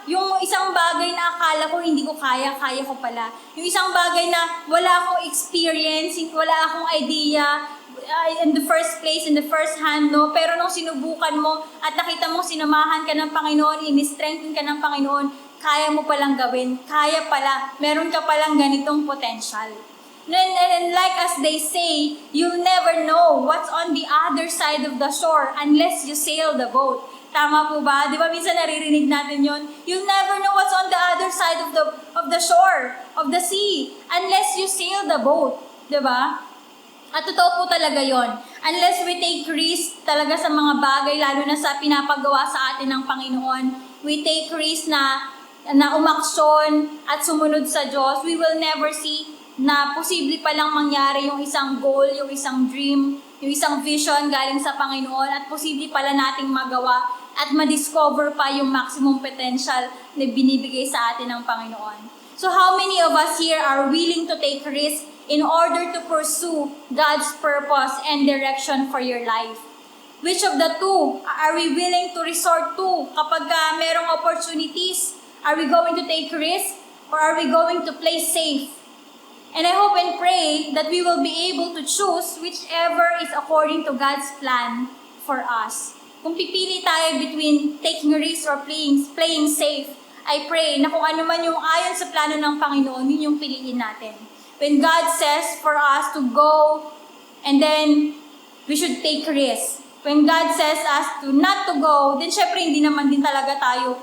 yung isang bagay na akala ko hindi ko kaya, kaya ko pala. Yung isang bagay na wala akong experience, wala akong idea, in the first place, in the first hand, no? Pero nung sinubukan mo at nakita mo sinamahan ka ng Panginoon, in-strengthen ka ng Panginoon, kaya mo palang gawin, kaya pala, meron ka palang ganitong potential. And like as they say, you'll never know what's on the other side of the shore unless you sail the boat. Tama po ba? Di ba minsan naririnig natin yon? You'll never know what's on the other side of the shore, of the sea, unless you sail the boat. Di ba? At totoo po talaga yon. Unless we take risk talaga sa mga bagay, lalo na sa pinapagawa sa atin ng Panginoon, we take risk na umaksyon at sumunod sa Diyos, we will never see na posible palang mangyari yung isang goal, yung isang dream, yung isang vision galing sa Panginoon at posible pala nating magawa at ma-discover pa yung maximum potential na binibigay sa atin ng Panginoon. So how many of us here are willing to take risk in order to pursue God's purpose and direction for your life? Which of the two are we willing to resort to kapag merong opportunities? Are we going to take risk or are we going to play safe? And I hope and pray that we will be able to choose whichever is according to God's plan for us. Kung pipili tayo between taking risk or playing safe, I pray na kung ano man yung ayon sa plano ng Panginoon, yun yung piliin natin. When God says for us to go, and then we should take risk. When God says us to not to go, then syempre hindi naman din talaga tayo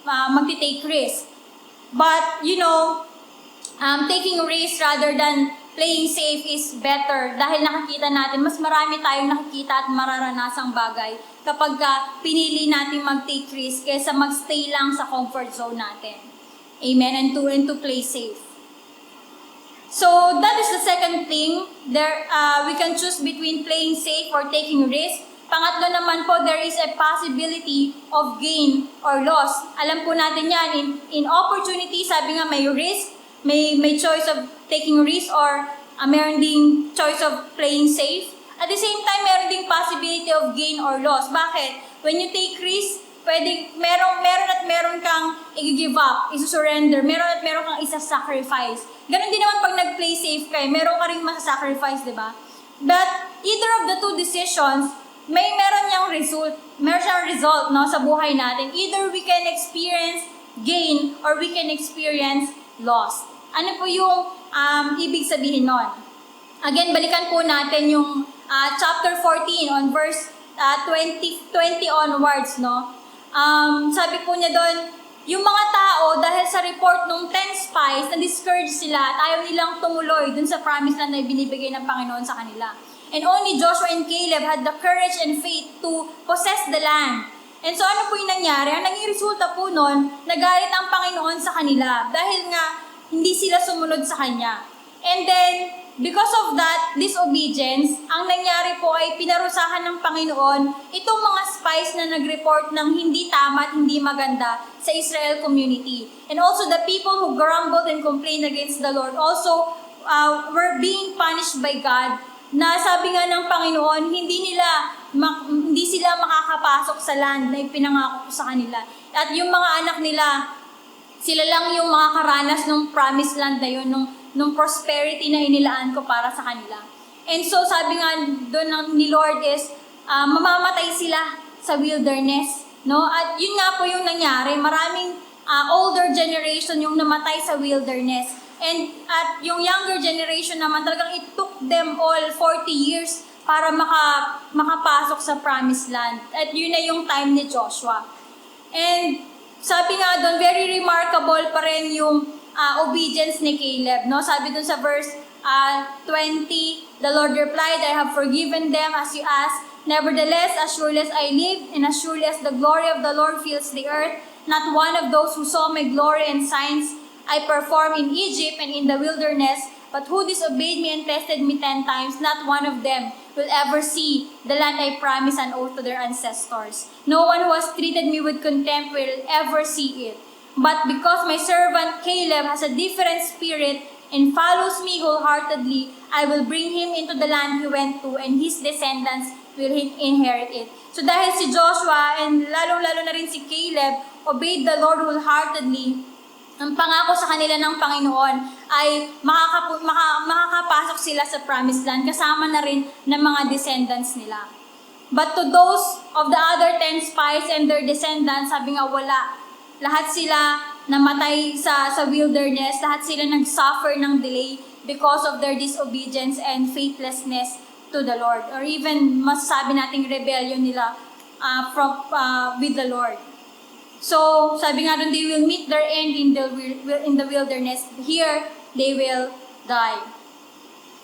magti-take risk. But, taking risk rather than playing safe is better dahil nakikita natin, mas marami tayong nakikita at mararanasang bagay kapag pinili natin mag-take risk kaysa mag-stay lang sa comfort zone natin. Amen? And to play safe. So, that is the second thing. We can choose between playing safe or taking risk. Pangatlo naman po, there is a possibility of gain or loss. Alam po natin yan, in opportunity, sabi nga may risk, may choice of taking risk or meron ding choice of playing safe. At the same time, meron ding possibility of gain or loss. Bakit? When you take risk, meron kang i-give up, i-surrender, meron kang isa-sacrifice. Ganon din naman pag nag-play safe kayo, meron ka rin masa-sacrifice, di ba? But either of the two decisions, meron siyang result no, sa buhay natin. Either we can experience gain or we can experience loss. Ano po yung ibig sabihin nun? Again, balikan po natin yung chapter 14 on verse 20 onwards, no? Sabi po niya doon, yung mga tao, dahil sa report ng 10 spies, na-discourage sila at ayaw nilang tumuloy dun sa promise na binibigay ng Panginoon sa kanila. And only Joshua and Caleb had the courage and faith to possess the land. And so ano po yung nangyari? Ang naging resulta po nun, nagalit ang Panginoon sa kanila dahil nga hindi sila sumunod sa Kanya. And then, because of that disobedience, ang nangyari po ay pinarusahan ng Panginoon itong mga spies na nag-report ng hindi tama at hindi maganda sa Israel community. And also the people who grumbled and complained against the Lord also were being punished by God, na sabi nga ng Panginoon, hindi sila makakapasok sa land na ipinangako ko sa kanila. At yung mga anak nila, sila lang yung makakaranas ng promised land na yun, nung prosperity na inilaan ko para sa kanila. And so sabi nga doon ni Lord is, mamamatay sila sa wilderness. No? At yun nga po yung nangyari. Maraming older generation yung namatay sa wilderness. At yung younger generation naman, talagang it took them all 40 years para makapasok sa promised land. At yun na yung time ni Joshua. And sabi nga doon, very remarkable pa rin yung obedience ni Caleb. No? Sabi doon sa verse 20, the Lord replied, I have forgiven them as you asked. Nevertheless, as surely as I live, and as surely as the glory of the Lord fills the earth, not one of those who saw my glory and signs I performed in Egypt and in the wilderness, but who disobeyed me and tested me 10 times, not one of them will ever see the land I promised an oath to their ancestors. No one who has treated me with contempt will ever see it. But because my servant Caleb has a different spirit and follows me wholeheartedly, I will bring him into the land he went to, and his descendants will inherit it. So dahil si Joshua and lalong-lalo na rin si Caleb obeyed the Lord wholeheartedly, ang pangako sa kanila ng Panginoon ay makakapasok sila sa promised land kasama na rin ng mga descendants nila. But to those of the other 10 spies and their descendants, sabi nga wala. Lahat sila namatay sa wilderness, lahat sila nag-suffer ng delay because of their disobedience and faithlessness to the Lord. Or even masasabi nating rebellion nila with the Lord. So, sabi nga doon, they will meet their end in the wilderness. Here, they will die.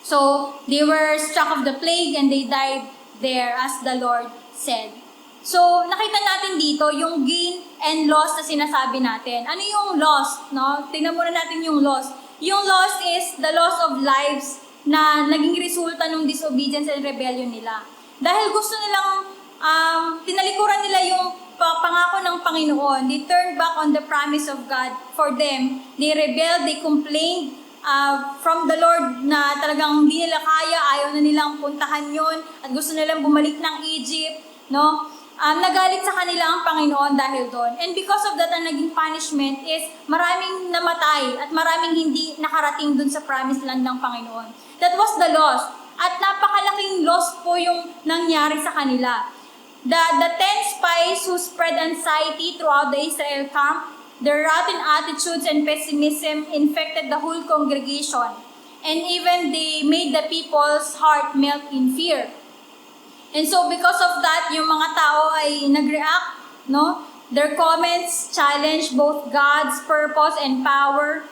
So, they were struck of the plague and they died there as the Lord said. So, nakita natin dito yung gain and loss na sinasabi natin. Ano yung loss? No? Tingnan muna natin yung loss. Yung loss is the loss of lives na naging resulta ng disobedience and rebellion nila. Dahil gusto nilang, tinalikuran nila yung pangako ng Panginoon. They turned back on the promise of God for them. They rebelled, they complained from the Lord na talagang hindi nila kaya, ayaw na nilang puntahan yon at gusto nilang bumalik ng Egypt. No? Nagalit sa kanila ang Panginoon dahil doon. And because of that, ang naging punishment is maraming namatay at maraming hindi nakarating doon sa promised land ng Panginoon. That was the loss. At napakalaking loss po yung nangyari sa kanila. The 10 spies who spread anxiety throughout the Israel camp, their rotten attitudes and pessimism infected the whole congregation. And even they made the people's heart melt in fear. And so because of that, yung mga tao ay nag-react, no? Their comments challenged both God's purpose and power.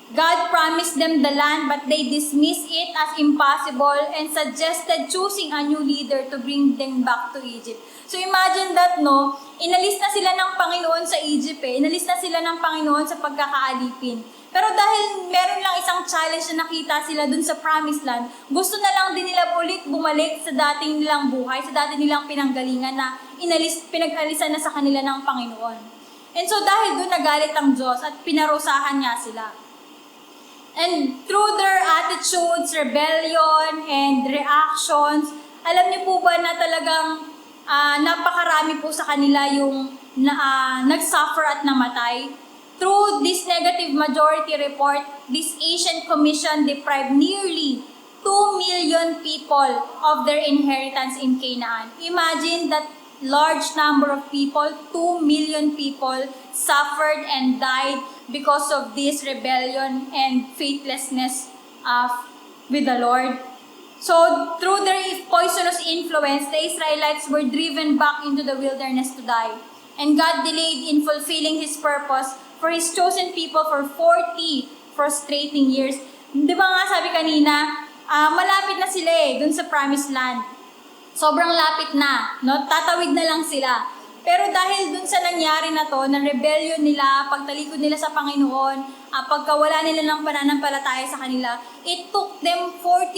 God promised them the land, but they dismissed it as impossible and suggested choosing a new leader to bring them back to Egypt. So imagine that, no? Inalis na sila ng Panginoon sa Egypt, Inalis na sila ng Panginoon sa pagkakaalipin. Pero dahil meron lang isang challenge na nakita sila dun sa promised land, gusto na lang din nila ulit bumalik sa dating nilang buhay, sa dating nilang pinanggalingan na pinag-alisan na sa kanila ng Panginoon. And so dahil dun nagalit ang Diyos at pinarusahan niya sila. And through their attitudes, rebellion, and reactions, alam niyo po ba na talagang napakarami po sa kanila yung nag-suffer at namatay? Through this negative majority report, this Asian Commission deprived nearly 2 million people of their inheritance in Canaan. Imagine that large number of people, 2 million people, suffered and died because of this rebellion and faithlessness with the Lord. So, through their poisonous influence, the Israelites were driven back into the wilderness to die. And God delayed in fulfilling His purpose for His chosen people for 40 frustrating years. Di ba nga sabi kanina, malapit na sila dun sa promised land. Sobrang lapit na, no? Tatawid na lang sila. Pero dahil dun sa nangyari na to, ng rebellion nila, pagtalikod nila sa Panginoon, pagkawala nila ng pananampalataya sa kanila, it took them 40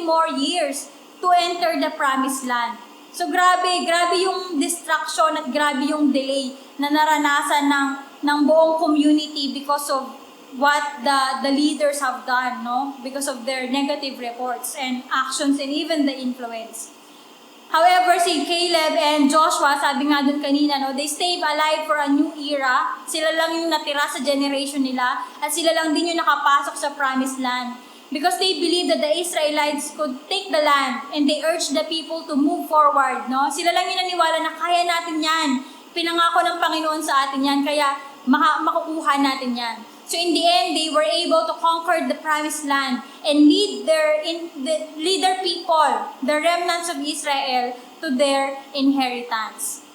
more years to enter the promised land. So grabe yung distraction at grabe yung delay na naranasan ng buong community because of what the leaders have done, no? Because of their negative reports and actions and even the influence. However, si Caleb and Joshua, sabi nga dun kanina, no, they stayed alive for a new era. Sila lang yung natira sa generation nila at sila lang din yung nakapasok sa promised land. because they believed that the Israelites could take the land and they urged the people to move forward. No? Sila lang yung naniwala na kaya natin yan. Pinangako ng Panginoon sa atin yan, kaya makukuha natin yan. So in the end, they were able to conquer the promised land and lead their people, the remnants of Israel, to their inheritance.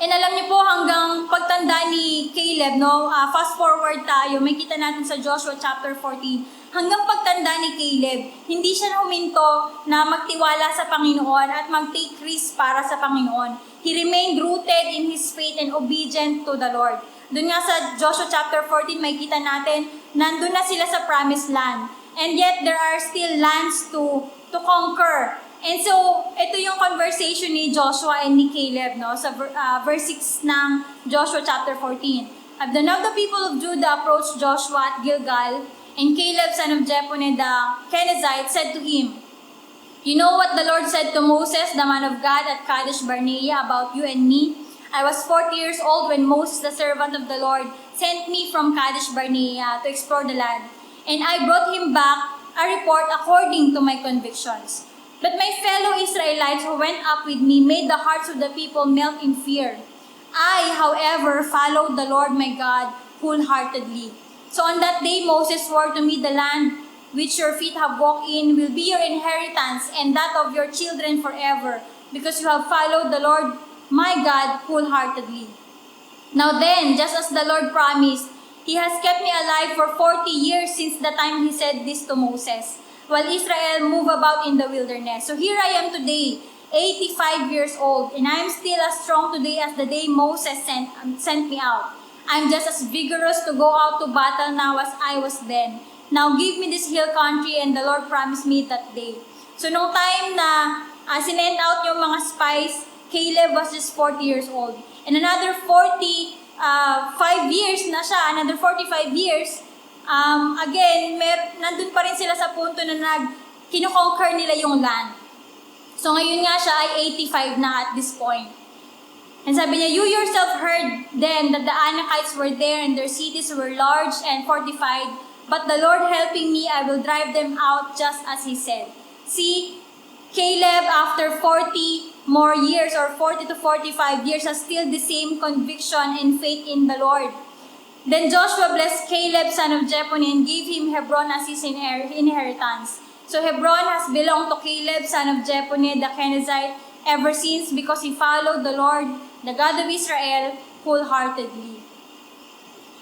And alam niyo po, hanggang pagtanda ni Caleb, no, fast forward tayo, may kita natin sa Joshua chapter 14, hanggang pagtanda ni Caleb, hindi siya huminto na magtiwala sa Panginoon at mag-take risk para sa Panginoon. He remained rooted in his faith and obedient to the Lord. Doon nga sa Joshua chapter 14, may kita natin, nandun na sila sa promised land. And yet, there are still lands to conquer. And so, ito yung conversation ni Joshua and ni Caleb, no? Sa verse 6 ng Joshua chapter 14. Then of the people of Judah approached Joshua at Gilgal, and Caleb, son of Jephunneh the Kenizzite, said to him, "You know what the Lord said to Moses, the man of God, at Kadesh Barnea about you and me? I was 40 years old when Moses, the servant of the Lord, sent me from Kadesh Barnea to explore the land, and I brought him back a report according to my convictions. But my fellow Israelites who went up with me made the hearts of the people melt in fear. I, however, followed the Lord my God wholeheartedly. So on that day Moses swore to me, the land which your feet have walked in will be your inheritance and that of your children forever, because you have followed the Lord my God wholeheartedly. Now then, just as the Lord promised, He has kept me alive for 40 years since the time He said this to Moses, while Israel moved about in the wilderness. So here I am today, 85 years old, and I am still as strong today as the day Moses sent me out. I'm just as vigorous to go out to battle now as I was then. Now give me this hill country, and the Lord promised me that day." So nung time na sinend out yung mga spies, Caleb was just 40 years old. And another 45 years na siya, another 45 years, again, nandun pa rin sila sa punto na kino-conquer nila yung land. So ngayon nga siya ay 85 na at this point. And sabi niya, "You yourself heard then that the Anakites were there and their cities were large and fortified, but the Lord helping me, I will drive them out just as He said." See, Caleb, after 40 more years or 40 to 45 years, has still the same conviction and faith in the Lord. Then Joshua blessed Caleb, son of Jephunneh, and gave him Hebron as his inheritance. So Hebron has belonged to Caleb, son of Jephunneh the Kenizzite, ever since, because he followed the Lord, the God of Israel, wholeheartedly.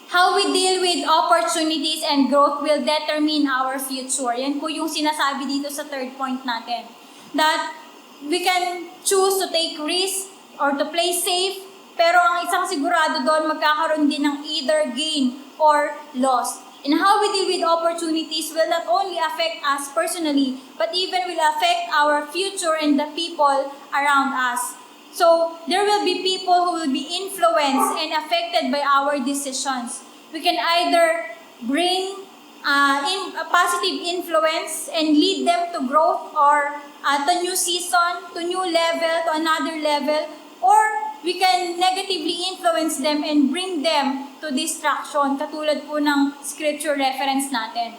How we deal with opportunities and growth will determine our future. Yan po yung sinasabi dito sa third point natin. That we can choose to take risks or to play safe, pero ang isang sigurado doon, magkakaroon din ng either gain or loss. And how we deal with opportunities will not only affect us personally, but even will affect our future and the people around us. So, there will be people who will be influenced and affected by our decisions. We can either bring a positive influence and lead them to growth or to new season, to new level, to another level, or we can negatively influence them and bring them to distraction, katulad po ng scripture reference natin.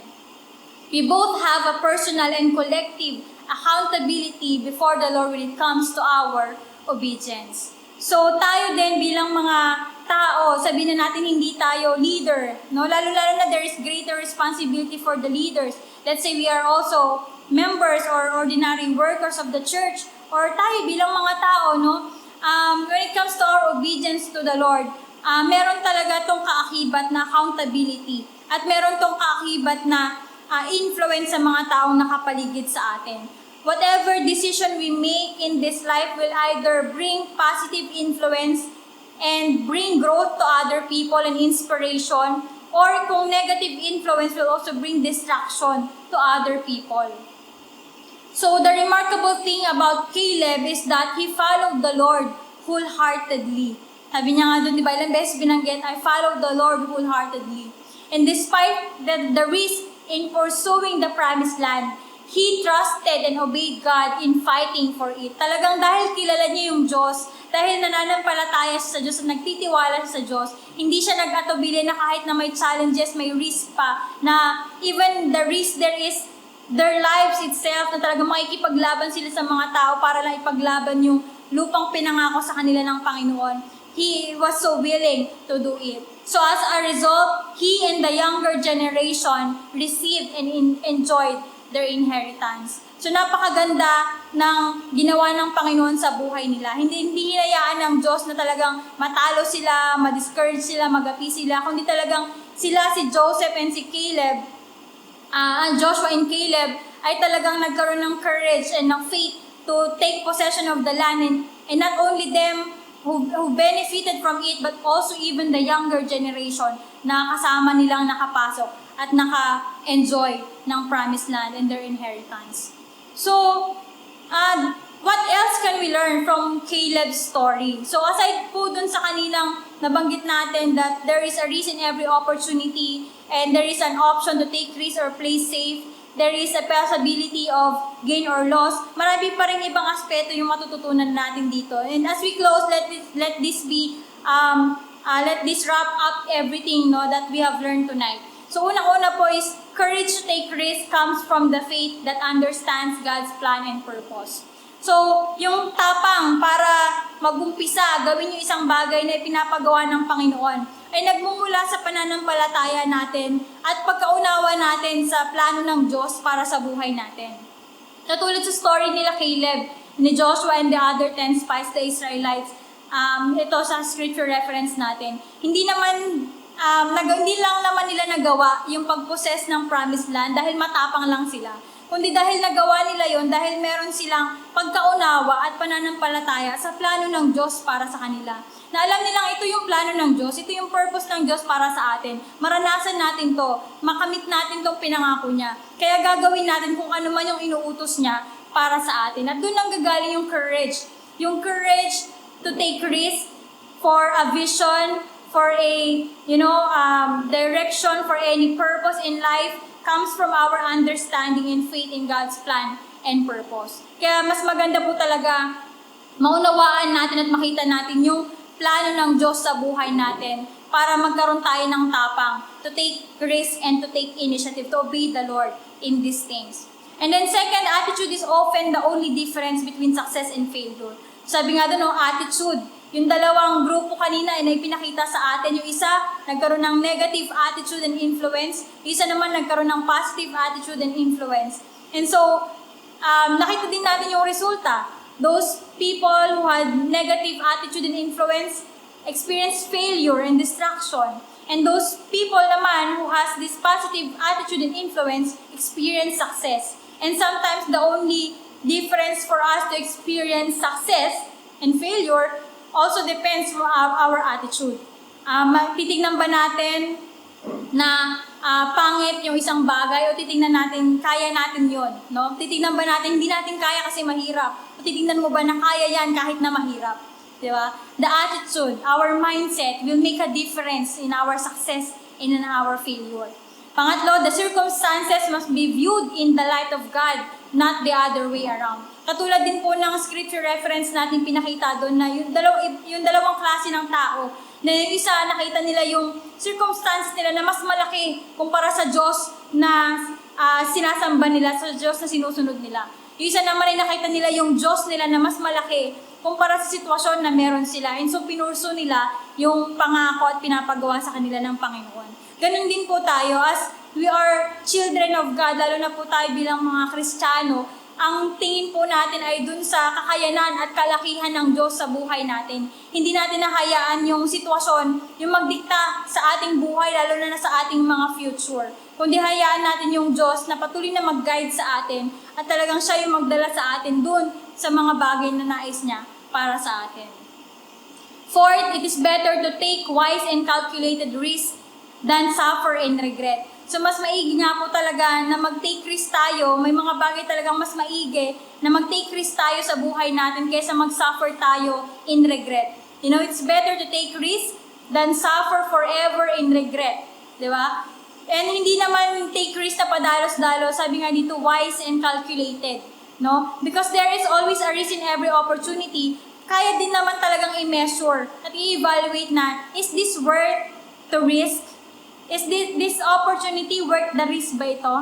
We both have a personal and collective accountability before the Lord when it comes to our obedience. So tayo din bilang mga tao, sabihin na natin hindi tayo leader, no? Lalo-lalo na there is greater responsibility for the leaders. Let's say we are also members or ordinary workers of the church, or tayo bilang mga tao, no? When it comes to our obedience to the Lord, meron talaga tong kaakibat na accountability at meron tong kaakibat na influence sa mga taong nakapaligid sa atin. Whatever decision we make in this life will either bring positive influence and bring growth to other people and inspiration, or kung negative influence will also bring distraction to other people. So the remarkable thing about Caleb is that he followed the Lord wholeheartedly. Sabi niya nga doon, di ba, ilang beses binanggit, I followed the Lord wholeheartedly. And despite the risk in pursuing the promised land, he trusted and obeyed God in fighting for it. Talagang dahil kilala niya yung Diyos, dahil nananampalataya siya sa Diyos at nagtitiwala siya sa Diyos, hindi siya nag-atubili na kahit na may challenges, may risk pa, na even the risk there is their lives itself, na talagang makikipaglaban sila sa mga tao para lang ipaglaban yung lupang pinangako sa kanila ng Panginoon. He was so willing to do it. So as a result, he and the younger generation received and enjoyed their inheritance. So napakaganda ng ginawa ng Panginoon sa buhay nila. Hindi hinayaan ng Diyos na talagang matalo sila, ma-discourage sila, magapi sila, kundi talagang sila, si Joseph and si Caleb, Joshua and Caleb, ay talagang nagkaroon ng courage and ng faith to take possession of the land, and not only them who benefited from it, but also even the younger generation na kasama nilang nakapasok at naka-enjoy ng promised land and their inheritance. So, what else can we learn from Caleb's story? So, aside po dun sa kaninang nabanggit natin that there is a risk in every opportunity and there is an option to take risk or play safe, there is a possibility of gain or loss, marami pa rin ibang aspeto yung matututunan natin dito. And as we close, let this wrap up everything that we have learned tonight. So unang-una po is courage to take risk comes from the faith that understands God's plan and purpose. So, yung tapang para mag-umpisa, gawin yung isang bagay na ipinapagawa ng Panginoon, ay nagmumula sa pananampalataya natin at pagkaunawa natin sa plano ng Diyos para sa buhay natin. Katulad sa story nila Caleb, ni Joshua and the other 10 spies, the Israelites, ito sa scripture reference natin, hindi lang naman nila nagawa yung pag-possess ng promised land dahil matapang lang sila, kundi dahil nagawa nila yon dahil meron silang pagkaunawa at pananampalataya sa plano ng Diyos para sa kanila. Na alam nilang ito yung plano ng Diyos, ito yung purpose ng Diyos para sa atin. Maranasan natin to, makamit natin tong pinangako niya. Kaya gagawin natin kung ano man yung inuutos niya para sa atin. At doon lang gagaling yung courage. Yung courage to take risk for a vision, for a direction, for any purpose in life, comes from our understanding and faith in God's plan and purpose. Kaya mas maganda po talaga maunawaan natin at makita natin yung plano ng Diyos sa buhay natin para magkaroon tayo ng tapang to take risk and to take initiative, to obey the Lord in these things. And then second, attitude is often the only difference between success and failure. Sabi nga doon, attitude. Yung dalawang grupo kanina ay ipinakita sa atin. Yung isa, nagkaroon ng negative attitude and influence. Yung isa naman, nagkaroon ng positive attitude and influence. And so, nakita din natin yung resulta. Those people who had negative attitude and influence experienced failure and destruction. And those people naman who has this positive attitude and influence experience success. And sometimes the only difference for us to experience success and failure also depends from our attitude. Titignan ba natin na pangit yung isang bagay o titignan natin kaya natin yon, no? Titignan ba natin hindi natin kaya kasi mahirap? O titignan mo ba na kaya yan kahit na mahirap? Di ba? The attitude, our mindset will make a difference in our success and in our failure. Pangatlo, the circumstances must be viewed in the light of God, not the other way around. Katulad din po ng scripture reference natin pinakita doon na yung dalawang klase ng tao, na yung isa nakita nila yung circumstance nila na mas malaki kumpara sa Diyos na sinasamba nila, sa Diyos na sinusunod nila. Yung isa naman ay nakita nila yung Diyos nila na mas malaki kumpara sa sitwasyon na meron sila. And so pinurso nila yung pangako at pinapagawa sa kanila ng Panginoon. Ganun din po tayo as we are children of God, lalo na po tayo bilang mga Kristiyano, ang tingin po natin ay dun sa kakayanan at kalakihan ng Diyos sa buhay natin. Hindi natin nahayaan yung sitwasyon, yung magdikta sa ating buhay, lalo na sa ating mga future. Kundi hayaan natin yung Diyos na patuloy na mag-guide sa atin at talagang siya yung magdala sa atin dun sa mga bagay na nais niya para sa atin. Fourth, it is better to take wise and calculated risk than suffer and regret. So mas maigi nga po talaga na mag-take risk tayo, may mga bagay talagang mas maigi na mag-take risk tayo sa buhay natin kaysa mag-suffer tayo in regret. It's better to take risk than suffer forever in regret. Di ba? And hindi naman take risk na padalos-dalos, sabi nga dito, wise and calculated. No? Because there is always a risk in every opportunity, kaya din naman talagang i-measure at i-evaluate na, is this worth the risk? Is this opportunity worth the risk ba ito?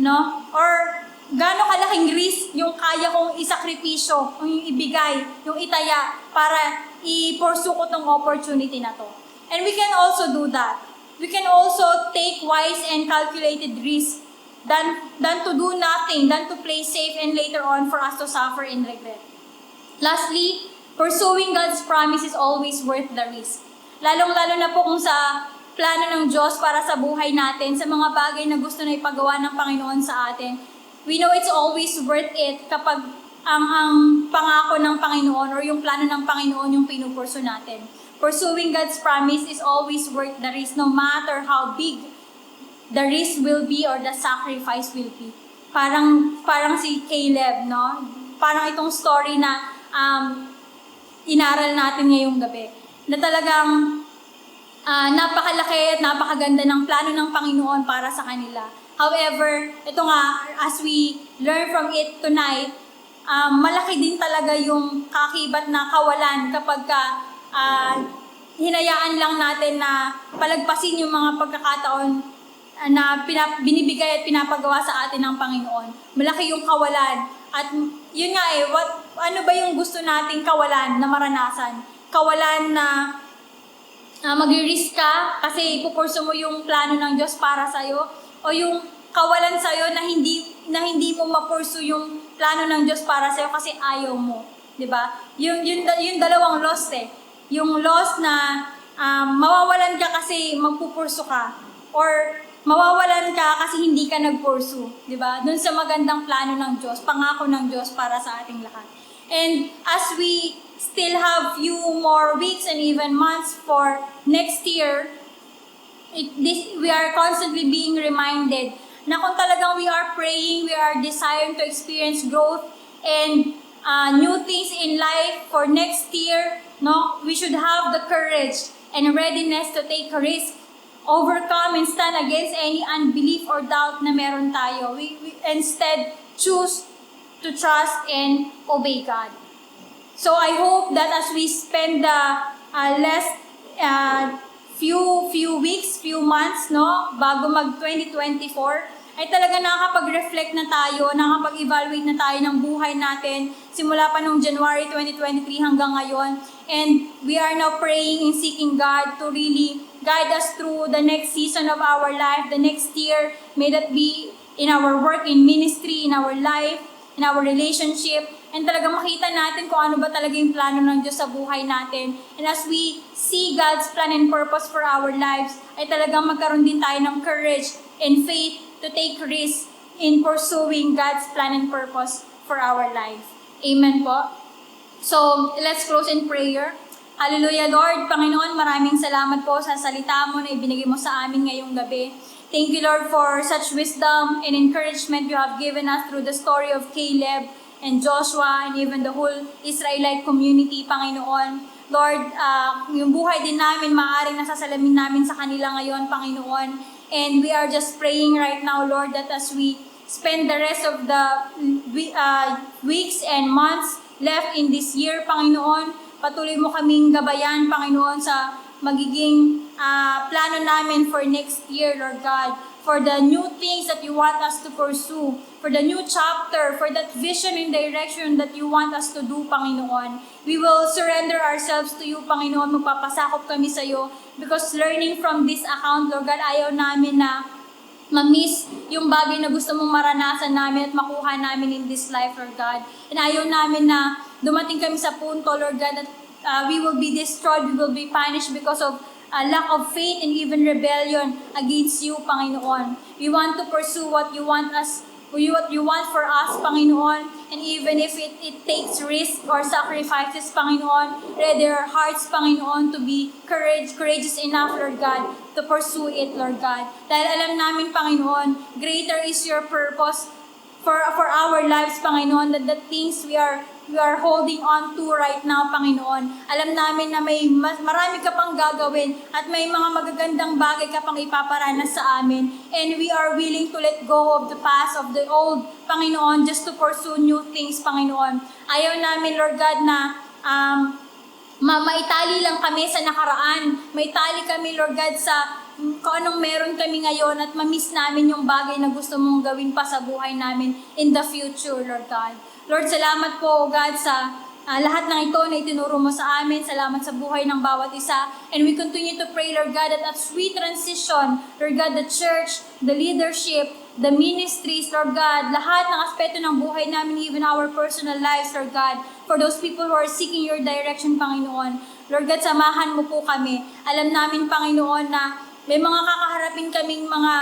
No? Or gaano kalaking risk yung kaya kong isakripisyo, yung ibigay, yung itaya para i-pursue ko tong opportunity na to. And we can also do that. We can also take wise and calculated risk than to do nothing, than to play safe and later on for us to suffer and regret. Lastly, pursuing God's promise is always worth the risk. Lalong-lalo na po kung sa plano ng Diyos para sa buhay natin, sa mga bagay na gusto na ipagawa ng Panginoon sa atin. We know it's always worth it kapag ang pangako ng Panginoon or yung plano ng Panginoon yung pinupurso natin. Pursuing God's promise is always worth the risk, no matter how big the risk will be or the sacrifice will be. Parang si Caleb, no? Parang itong story na inaral natin ngayong gabi. Na talagang napakalaki at napakaganda ng plano ng Panginoon para sa kanila. However, ito nga, as we learn from it tonight, malaki din talaga yung kakibat na kawalan kapag hinayaan lang natin na palagpasin yung mga pagkakataon na binibigay at pinapagawa sa atin ng Panginoon. Malaki yung kawalan. At yun nga ano ba yung gusto nating kawalan na maranasan? Kawalan na mag-risk ka kasi ipupurso mo yung plano ng Diyos para sa'yo? O yung kawalan sa'yo na hindi mo mapurso yung plano ng Diyos para sa'yo kasi ayaw mo? Diba? Yung dalawang loss Yung loss na mawawalan ka kasi magpupurso ka. Or mawawalan ka kasi hindi ka nagpursu, di ba? Doon sa magandang plano ng Diyos, pangako ng Diyos para sa ating lahat. And as we still have few more weeks and even months for next year, we are constantly being reminded na kung talagang we are praying, we are desiring to experience growth and new things in life for next year, no? We should have the courage and readiness to take a risk, overcome and stand against any unbelief or doubt na meron tayo. We instead choose to trust and obey God. So I hope that as we spend the last few weeks, few months, no, bago mag 2024, ay talaga nakakapag-reflect na tayo, nakakapag-evaluate na tayo ng buhay natin simula pa nung January 2023 hanggang ngayon. And we are now praying and seeking God to really guide us through the next season of our life, the next year. May that be in our work, in ministry, in our life, in our relationship. And talaga makita natin kung ano ba talaga yung plano ng Diyos sa buhay natin. And as we see God's plan and purpose for our lives, ay talagang magkaroon din tayo ng courage and faith to take risks in pursuing God's plan and purpose for our life. Amen po. So, let's close in prayer. Hallelujah, Lord. Panginoon, maraming salamat po sa salita mo na ibinigay mo sa amin ngayong gabi. Thank you, Lord, for such wisdom and encouragement you have given us through the story of Caleb and Joshua and even the whole Israelite community, Panginoon. Lord, yung buhay din namin, maaaring nasasalamin namin sa kanila ngayon, Panginoon. And we are just praying right now, Lord, that as we spend the rest of the weeks and months left in this year, Panginoon, patuloy mo kaming gabayan, Panginoon, sa magiging plano namin for next year, Lord God, for the new things that you want us to pursue, for the new chapter, for that vision and direction that you want us to do, Panginoon. We will surrender ourselves to you, Panginoon. Magpapasakop kami sa iyo because learning from this account, Lord God, ayaw namin na ma-miss yung bagay na gusto mong maranasan namin at makuha namin in this life, Lord God. And ayaw namin na dumating kami sa punto, Lord God, that we will be destroyed, we will be punished because of lack of faith and even rebellion against you, Panginoon. We want to pursue what you want what you want for us, Panginoon, and even if it takes risk or sacrifices, Panginoon, ready our hearts, Panginoon, to be courageous enough, Lord God, to pursue it, Lord God. Dahil alam namin, Panginoon, greater is your purpose for our lives, Panginoon, that the things we are we are holding on to right now, Panginoon. Alam namin na may marami ka pang gagawin at may mga magagandang bagay ka pang ipaparanas sa amin. And we are willing to let go of the past, of the old, Panginoon, just to pursue new things, Panginoon. Ayaw namin, Lord God, na maitali lang kami sa nakaraan. Maitali kami, Lord God, sa kung anong meron kami ngayon at ma-miss namin yung bagay na gusto mong gawin pa sa buhay namin in the future, Lord God. Lord, salamat po, God, sa lahat ng ito na itinuro mo sa amin. Salamat sa buhay ng bawat isa. And we continue to pray, Lord God, that as we transition, Lord God, the church, the leadership, the ministries, Lord God, lahat ng aspeto ng buhay namin, even our personal lives, Lord God, for those people who are seeking your direction, Panginoon. Lord God, samahan mo po kami. Alam namin, Panginoon, na may mga kakaharapin kaming mga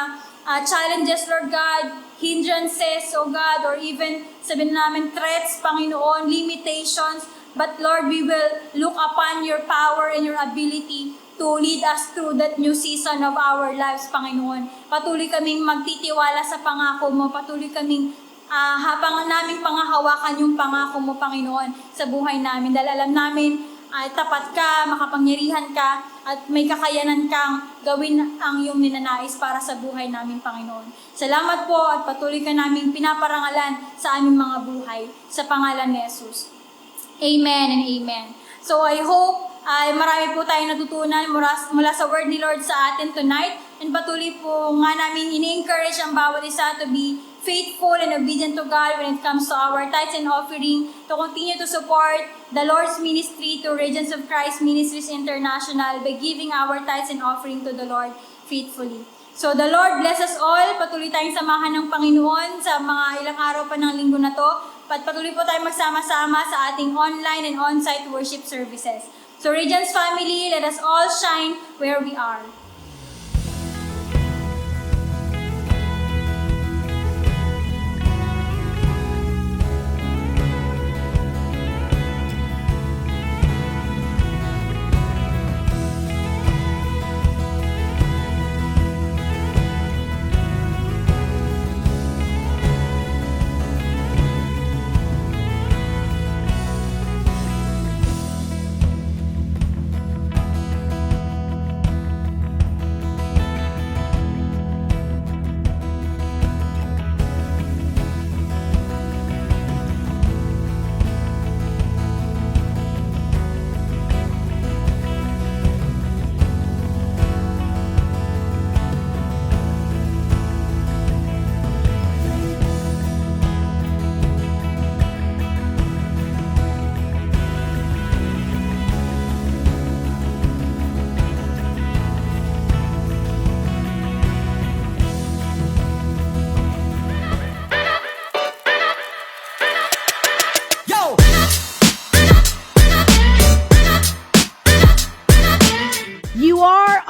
challenges, Lord God, hindrances, oh God, or even sabihin namin threats, Panginoon, limitations. But Lord, we will look upon your power and your ability to lead us through that new season of our lives, Panginoon. Patuloy kaming magtitiwala sa pangako mo. Patuloy kaming habang namin pangahawakan yung pangako mo, Panginoon, sa buhay namin. Dahil alam namin, tapat ka, makapangyarihan ka, at may kakayanan kang gawin ang iyong ninanais para sa buhay namin, Panginoon. Salamat po at patuloy ka namin pinaparangalan sa aming mga buhay. Sa pangalan ni Jesus. Amen and amen. So I hope marami po tayong natutunan mula sa word ni Lord sa atin tonight. And patuloy po nga namin ini-encourage ang bawat isa to be faithful and obedient to God when it comes to our tithes and offering, to continue to support the Lord's ministry to Regents of Christ Ministries International by giving our tithes and offering to the Lord faithfully. So the Lord bless us all. Patuloy tayong samahan ng Panginoon sa mga ilang araw pa ng linggo na to. Patuloy po tayong magsama-sama sa ating online and on-site worship services. So Regents family, let us all shine where we are.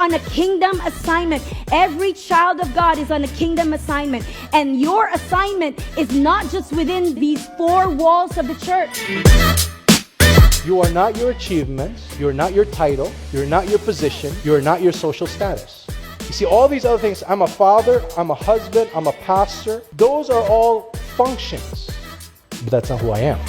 On a kingdom assignment. Every child of God is on a kingdom assignment. And your assignment is not just within these four walls of the church. You are not your achievements, you're not your title, you're not your position, you're not your social status. You see, all these other things, I'm a father, I'm a husband, I'm a pastor, those are all functions. But that's not who I am.